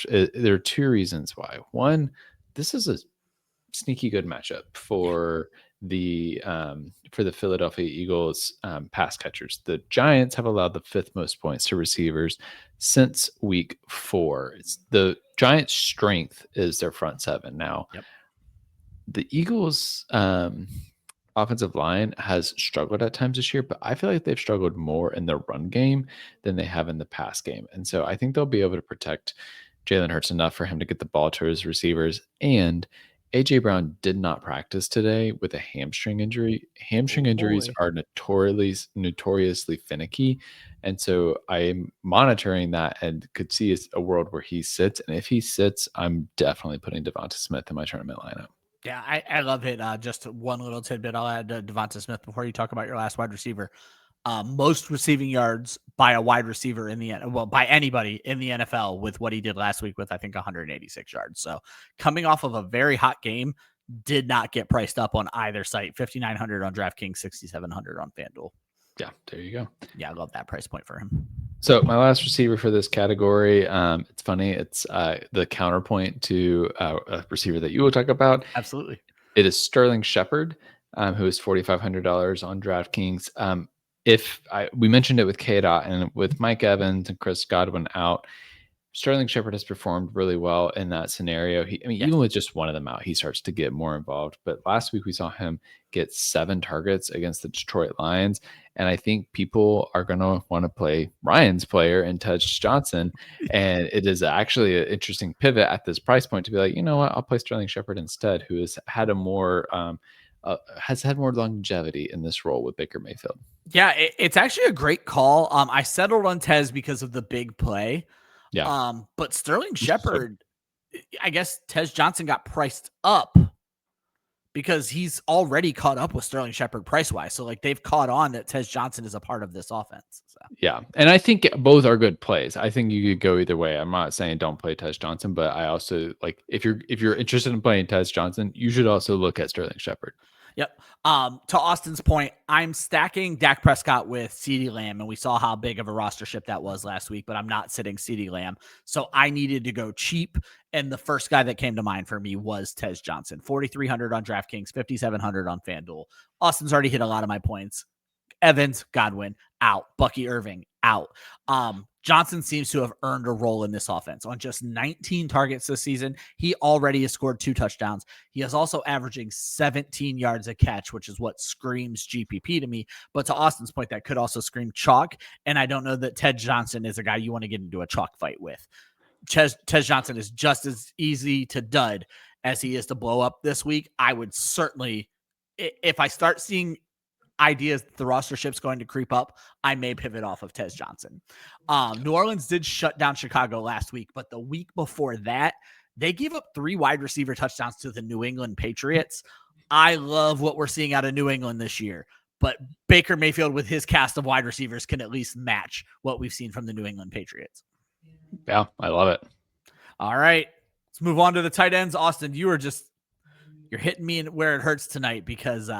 there are 2 reasons why. One, this is a sneaky good matchup for the Philadelphia Eagles pass catchers. The Giants have allowed the 5th most points to receivers since week 4. It's the Giants' strength is their front 7. Now, the Eagles' offensive line has struggled at times this year, but I feel like they've struggled more in the run game than they have in the pass game. And so I think they'll be able to protect Jalen Hurts enough for him to get the ball to his receivers. And A.J. Brown did not practice today with a hamstring injury. Hamstring injuries are notoriously finicky. And so I'm monitoring that and could see a world where he sits. And if he sits, I'm definitely putting Devonta Smith in my tournament lineup. Yeah, I love it. Just one little tidbit I'll add to Devonta Smith before you talk about your last wide receiver. Most receiving yards by a wide receiver by anybody in the NFL with what he did last week with, I think, 186 yards. So coming off of a very hot game, did not get priced up on either site. 5,900 on DraftKings, 6,700 on FanDuel. Yeah, there you go. Yeah, I love that price point for him. So my last receiver for this category, it's funny. It's the counterpoint to a receiver that you will talk about. Absolutely. It is Sterling Shepard, who is $4,500 on DraftKings. We mentioned it with K-Dot and with Mike Evans and Chris Godwin out, Sterling Shepard has performed really well in that scenario. Even with just one of them out, he starts to get more involved. But last week we saw him get 7 targets against the Detroit Lions. And I think people are going to want to play Ryan's player in Tej Johnson. And it is actually an interesting pivot at this price point to be like, you know what, I'll play Sterling Shepard instead, who has had more longevity in this role with Baker Mayfield. Yeah, it's actually a great call. I settled on Tez because of the big play. Yeah. But Sterling Shepard, I guess Tej Johnson got priced up because he's already caught up with Sterling Shepard price-wise. So, like, they've caught on that Tej Johnson is a part of this offense. So. Yeah, and I think both are good plays. I think you could go either way. I'm not saying don't play Tej Johnson, but I also, like, if you're interested in playing Tej Johnson, you should also look at Sterling Shepard. Yep. To Austin's point, I'm stacking Dak Prescott with CeeDee Lamb, and we saw how big of a roster ship that was last week, but I'm not sitting CeeDee Lamb. So I needed to go cheap, and the first guy that came to mind for me was Tej Johnson. 4,300 on DraftKings, 5,700 on FanDuel. Austin's already hit a lot of my points. Evans, Godwin, out. Bucky Irving, out. Johnson seems to have earned a role in this offense. On just 19 targets this season, he already has scored 2 touchdowns. He is also averaging 17 yards a catch, which is what screams GPP to me. But to Austin's point, that could also scream chalk. And I don't know that Tej Johnson is a guy you want to get into a chalk fight with. Tej Johnson is just as easy to dud as he is to blow up this week. I would certainly, if I start seeing ideas the roster ship's going to creep up, I may pivot off of Tej Johnson. New Orleans did shut down Chicago last week, but the week before that, they gave up 3 wide receiver touchdowns to the New England Patriots. I love what we're seeing out of New England this year, but Baker Mayfield with his cast of wide receivers can at least match what we've seen from the New England Patriots. Yeah, I love it. All right, let's move on to the tight ends. Austin, you're hitting me where it hurts tonight because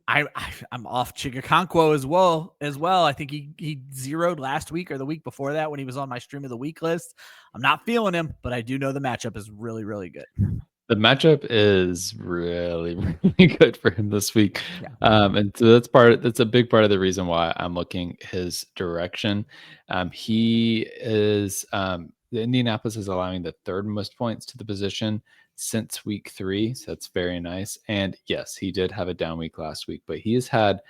I'm off Chigakonkwo as well. I think he zeroed last week or the week before that when he was on my stream of the week list. I'm not feeling him, but I do know the matchup is really, really good. The matchup is really, really good for him this week. Yeah. And so that's a big part of the reason why I'm looking his direction. He is the Indianapolis is allowing the 3rd most points to the position since week 3. So that's very nice. And yes, he did have a down week last week, but he has had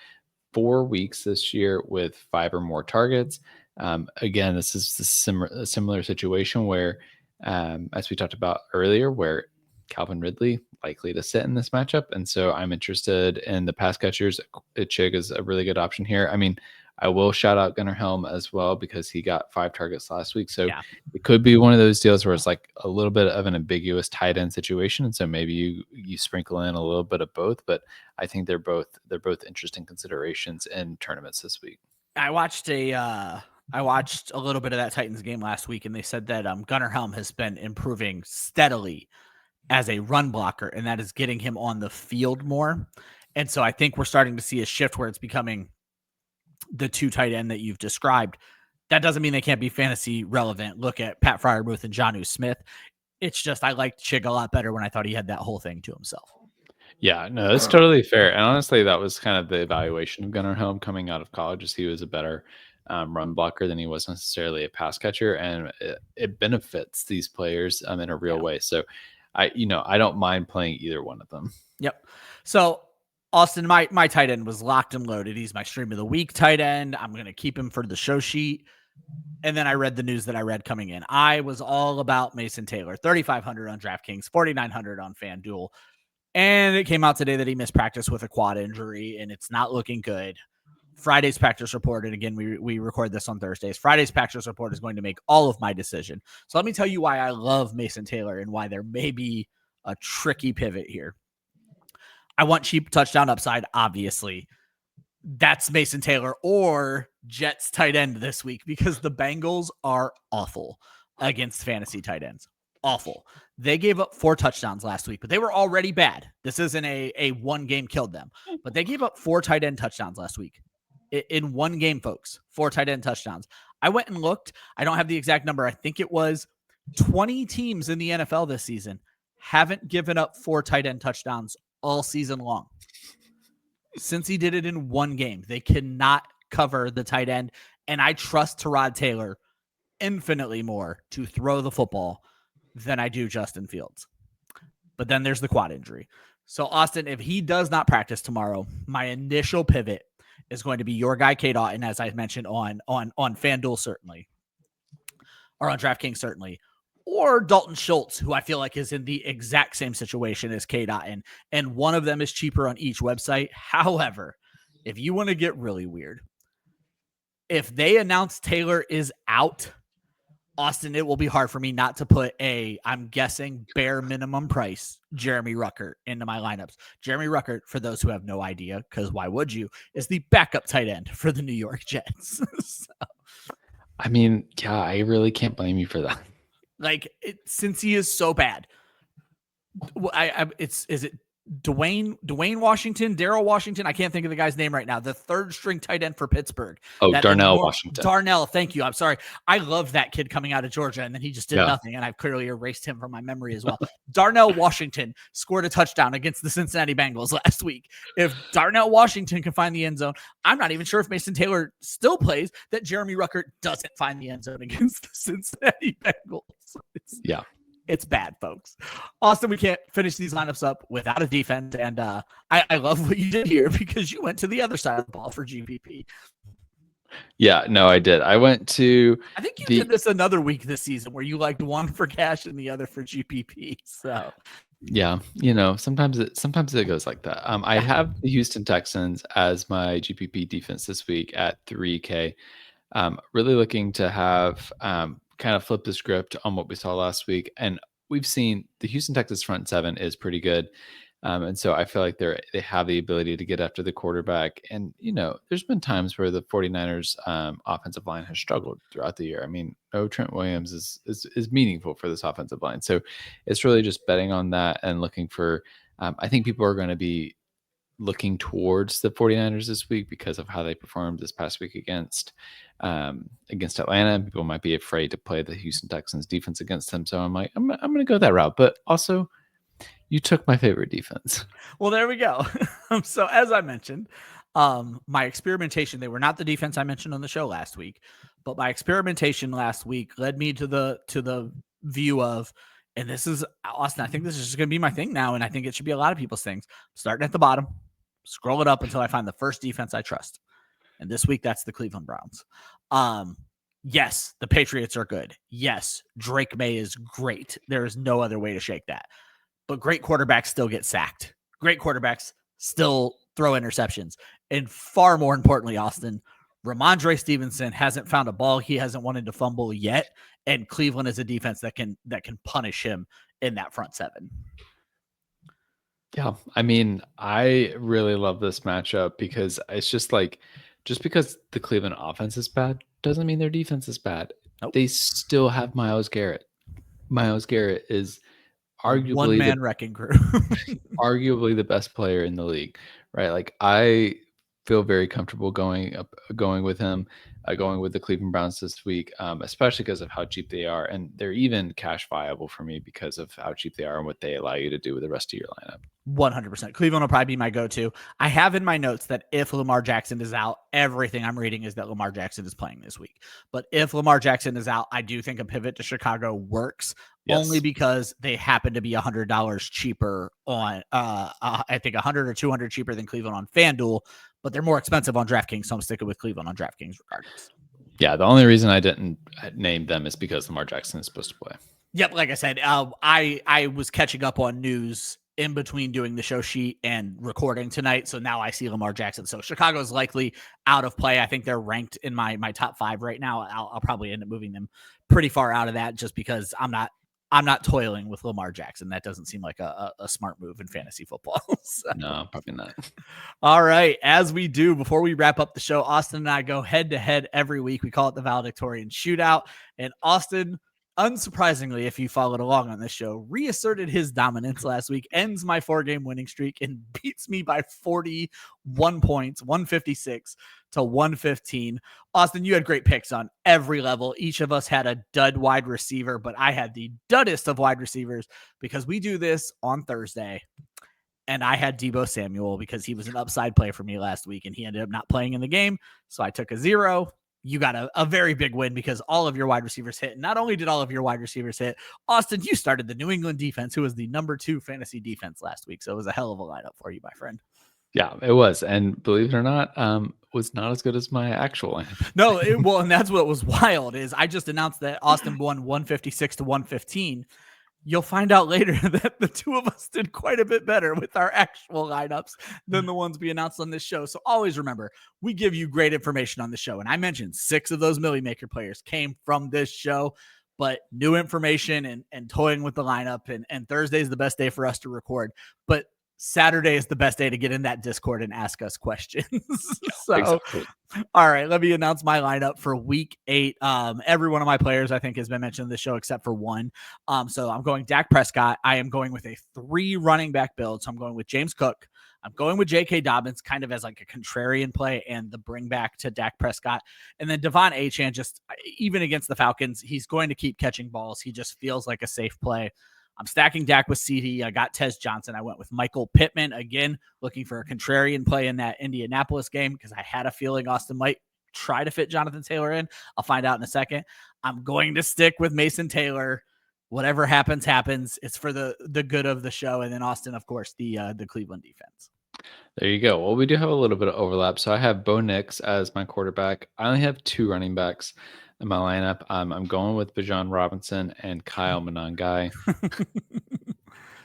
4 weeks this year with 5 or more targets. Again, this is a similar situation where, as we talked about earlier, where Calvin Ridley likely to sit in this matchup. And so I'm interested in the pass catchers. Chig is a really good option here. I mean, I will shout out Gunnar Helm as well because he got 5 targets last week. So It could be one of those deals where it's like a little bit of an ambiguous tight end situation. And so maybe you sprinkle in a little bit of both, but I think they're both interesting considerations in tournaments this week. I watched a little bit of that Titans game last week, and they said that Gunnar Helm has been improving steadily as a run blocker, and that is getting him on the field more. And so I think we're starting to see a shift where it's becoming the 2 tight end that you've described. That doesn't mean they can't be fantasy relevant. Look at Pat Freiermuth and Jonnu Smith. It's just I liked Chig a lot better when I thought he had that whole thing to himself. Yeah, no, that's totally fair. And honestly, that was kind of the evaluation of Gunnar Helm coming out of college, is he was a better run blocker than he was necessarily a pass catcher, and it benefits these players in a real way. So I don't mind playing either one of them. Yep. So Austin, my tight end was locked and loaded. He's my stream of the week tight end. I'm going to keep him for the show sheet. And then I read the news that I read coming in. I was all about Mason Taylor, 3,500 on DraftKings, 4,900 on FanDuel. And it came out today that he missed practice with a quad injury, and it's not looking good. Friday's practice report, and again, we record this on Thursdays. Friday's practice report is going to make all of my decision. So let me tell you why I love Mason Taylor and why there may be a tricky pivot here. I want cheap touchdown upside, obviously. That's Mason Taylor or Jets tight end this week because the Bengals are awful against fantasy tight ends. Awful. They gave up 4 touchdowns last week, but they were already bad. This isn't a one game killed them, but they gave up 4 tight end touchdowns last week. In one game, folks, 4 tight end touchdowns. I went and looked. I don't have the exact number. I think it was 20 teams in the NFL this season haven't given up 4 tight end touchdowns all season long. Since he did it in one game, they cannot cover the tight end. And I trust Tyrod Taylor infinitely more to throw the football than I do Justin Fields. But then there's the quad injury. So Austin, if he does not practice tomorrow, my initial pivot is going to be your guy, K. Dotton, as I mentioned on FanDuel, certainly, or on DraftKings, certainly, or Dalton Schultz, who I feel like is in the exact same situation as K. Dotton, and one of them is cheaper on each website. However, if you want to get really weird, if they announce Taylor is out, Austin, it will be hard for me not to put I'm guessing, bare minimum price Jeremy Ruckert into my lineups. Jeremy Ruckert, for those who have no idea, because why would you, is the backup tight end for the New York Jets. So, I mean, yeah, I really can't blame you for that. Since he is so bad, is it Dwayne Washington, Daryl Washington? I can't think of the guy's name right now. The 3rd string tight end for Pittsburgh. Oh, Darnell Washington. Darnell, thank you. I'm sorry. I loved that kid coming out of Georgia, and then he just did nothing, and I've clearly erased him from my memory as well. Darnell Washington scored a touchdown against the Cincinnati Bengals last week. If Darnell Washington can find the end zone, I'm not even sure if Mason Taylor still plays, that Jeremy Ruckert doesn't find the end zone against the Cincinnati Bengals. It's bad, folks. Austin, we can't finish these lineups up without a defense. And I love what you did here because you went to the other side of the ball for GPP. Yeah, no, I did. I went to. I think you did this another week this season where you liked one for cash and the other for GPP. So. Yeah, sometimes it goes like that. I have the Houston Texans as my GPP defense this week at 3K. Really looking to have kind of flip the script on what we saw last week. And we've seen the Houston Texans front 7 is pretty good. And so I feel like they have the ability to get after the quarterback. And, there's been times where the 49ers offensive line has struggled throughout the year. I mean, no Trent Williams is meaningful for this offensive line. So it's really just betting on that and looking for, I think people are going to be looking towards the 49ers this week because of how they performed this past week against Atlanta. And people might be afraid to play the Houston Texans defense against them. So I'm like, I'm going to go that route. But also, you took my favorite defense. Well, there we go. So as I mentioned, my experimentation, they were not the defense I mentioned on the show last week, but my experimentation last week led me to the view of, and this is, Austin, I think this is just going to be my thing now, and I think it should be a lot of people's things. Starting at the bottom, scroll it up until I find the first defense I trust. And this week, that's the Cleveland Browns. Yes, the Patriots are good. Yes, Drake May is great. There is no other way to shake that. But great quarterbacks still get sacked. Great quarterbacks still throw interceptions. And far more importantly, Austin, Ramondre Stevenson hasn't found a ball he hasn't wanted to fumble yet. And Cleveland is a defense that can punish him in that front 7. Yeah, I mean, I really love this matchup because it's just because the Cleveland offense is bad doesn't mean their defense is bad. Nope. They still have Myles Garrett. Myles Garrett is arguably one-man wrecking crew. arguably the best player in the league, right? Like, I feel very comfortable going with him, going with the Cleveland Browns this week, especially because of how cheap they are. And they're even cash viable for me because of how cheap they are and what they allow you to do with the rest of your lineup. 100%. Cleveland will probably be my go-to. I have in my notes that if Lamar Jackson is out, everything I'm reading is that Lamar Jackson is playing this week. But if Lamar Jackson is out, I do think a pivot to Chicago works. Yes. Only because they happen to be $100 cheaper on, I think $100 or $200 cheaper than Cleveland on FanDuel, but they're more expensive on DraftKings, so I'm sticking with Cleveland on DraftKings regardless. Yeah, the only reason I didn't name them is because Lamar Jackson is supposed to play. Yep, like I said, I was catching up on news in between doing the show sheet and recording tonight, so now I see Lamar Jackson. So Chicago is likely out of play. I think they're ranked in my top 5 right now. I'll probably end up moving them pretty far out of that just because I'm not I'm not toiling with Lamar Jackson. That doesn't seem like a smart move in fantasy football. So. No, probably not. All right. As we do, before we wrap up the show, Austin and I go head to head every week. We call it the valedictorian shootout. And Austin, unsurprisingly, if you followed along on this show, reasserted his dominance last week, ends my 4-game winning streak, and beats me by 41 points, 156 to 115. Austin, you had great picks on every level. Each of us had a dud wide receiver, but I had the duddest of wide receivers because we do this on Thursday. And I had Deebo Samuel because he was an upside play for me last week, and he ended up not playing in the game. So I took a 0. You got a very big win because all of your wide receivers hit. And not only did all of your wide receivers hit, Austin, you started the New England defense, who was the number 2 fantasy defense last week. So it was a hell of a lineup for you, my friend. Yeah, it was. And believe it or not, was not as good as my actual lineup. No, and that's what was wild is I just announced that Austin won 156 to 115. You'll find out later that the two of us did quite a bit better with our actual lineups than the ones we announced on this show. So always remember, we give you great information on the show. And I mentioned 6 of those Millie Maker players came from this show, but new information and toying with the lineup. And Thursday is the best day for us to record. But Saturday is the best day to get in that Discord and ask us questions. So, exactly. All right, let me announce my lineup for week 8. Every one of my players, I think, has been mentioned in the show except for one. So I'm going Dak Prescott. I am going with a 3 running back build. So I'm going with James Cook. I'm going with J.K. Dobbins kind of as like a contrarian play and the bring back to Dak Prescott. And then Devon Achane, just even against the Falcons, he's going to keep catching balls. He just feels like a safe play. I'm stacking Dak with CD. I got Tez Johnson. I went with Michael Pittman, again, looking for a contrarian play in that Indianapolis game because I had a feeling Austin might try to fit Jonathan Taylor in. I'll find out in a second. I'm going to stick with Mason Taylor. Whatever happens, happens. It's for the good of the show. And then Austin, of course, the Cleveland defense. There you go. Well, we do have a little bit of overlap. So I have Bo Nix as my quarterback. I only have 2 running backs in my lineup. I'm going with Bijan Robinson and Kyle Monangai.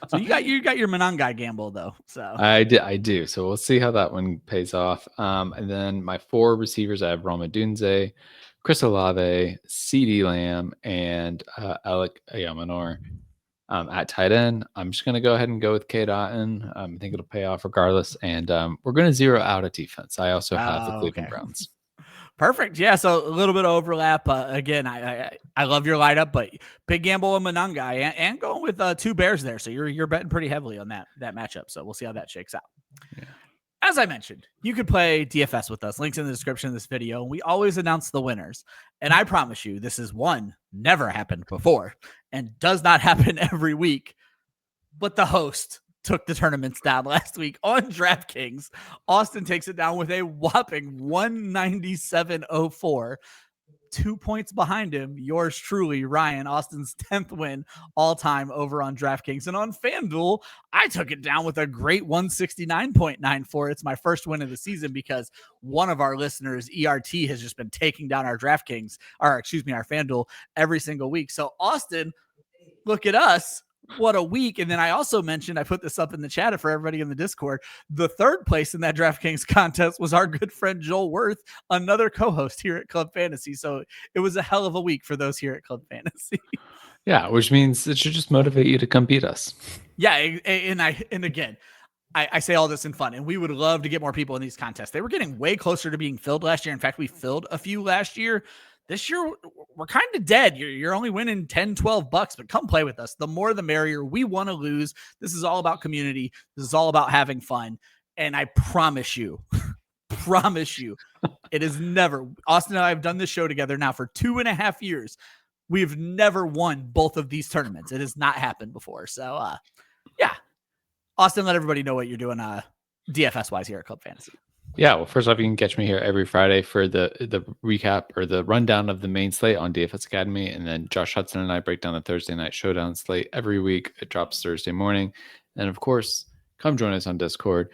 So you got your Monangai gamble though. So I do. So we'll see how that one pays off. And then my 4 receivers, I have Roma Dunze, Chris Olave, CeeDee Lamb, and Alec Ayamanor. At tight end, I'm just going to go ahead and go with K. Dotton. I think it'll pay off regardless. And we're going to zero out a defense. I also have the Cleveland Browns. Perfect. Yeah, so a little bit of overlap. Again, I love your lineup, but big gamble on Monangai and going with 2 Bears there. So you're betting pretty heavily on that matchup. So we'll see how that shakes out. Yeah. As I mentioned, you could play DFS with us. Links in the description of this video. We always announce the winners. And I promise you, this is never happened before and does not happen every week. But the host took the tournaments down last week on DraftKings. Austin takes it down with a whopping 197.04. 2 points behind him, yours truly, Ryan, Austin's 10th win all time over on DraftKings. And on FanDuel, I took it down with a great 169.94. It's my first win of the season because one of our listeners, ERT, has just been taking down our DraftKings, our FanDuel every single week. So Austin, look at us. What a week. And then I also mentioned, I put this up in the chat for everybody in the Discord. The 3rd place in that DraftKings contest was our good friend Joel Worth, another co-host here at Club Fantasy. So it was a hell of a week for those here at Club Fantasy. Yeah, which means it should just motivate you to come beat us. Yeah. And again, I say all this in fun, and we would love to get more people in these contests. They were getting way closer to being filled last year. In fact, we filled a few last year. This year, we're kind of dead. You're only winning $10, $12, but come play with us. The more, the merrier. We want to lose. This is all about community. This is all about having fun. And I promise you, it is never. Austin and I have done this show together now for 2.5 years. We've never won both of these tournaments. It has not happened before. So, yeah. Austin, let everybody know what you're doing DFS-wise here at Club Fantasy. Yeah, well, first off, you can catch me here every Friday for the recap or the rundown of the main slate on DFS Academy. And then Josh Hudson and I break down the Thursday night showdown slate every week. It drops Thursday morning. And of course, come join us on Discord.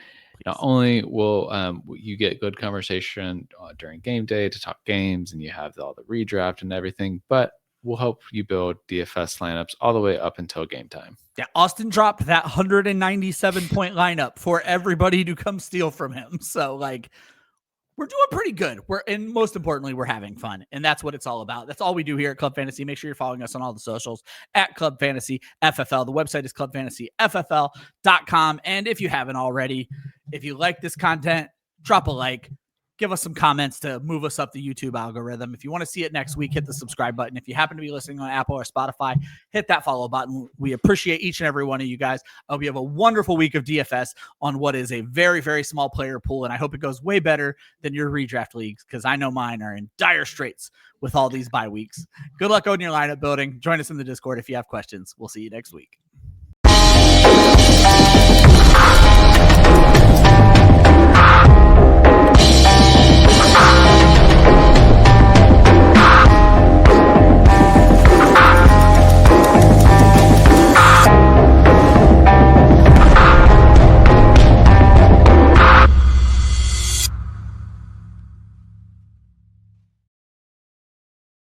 Not only will you get good conversation during game day to talk games and you have all the redraft and everything, but we'll help you build DFS lineups all the way up until game time. Yeah, Austin dropped that 197-point lineup for everybody to come steal from him. So, We're doing pretty good. And most importantly, we're having fun. And that's what it's all about. That's all we do here at Club Fantasy. Make sure you're following us on all the socials at Club Fantasy FFL. The website is clubfantasyffl.com. And if you haven't already, if you like this content, drop a like. Give us some comments to move us up the YouTube algorithm. If you want to see it next week, hit the subscribe button. If you happen to be listening on Apple or Spotify, hit that follow button. We appreciate each and every one of you guys. I hope you have a wonderful week of DFS on what is a very, very small player pool. And I hope it goes way better than your redraft leagues, because I know mine are in dire straits with all these bye weeks. Good luck on your lineup building. Join us in the Discord if you have questions. We'll see you next week.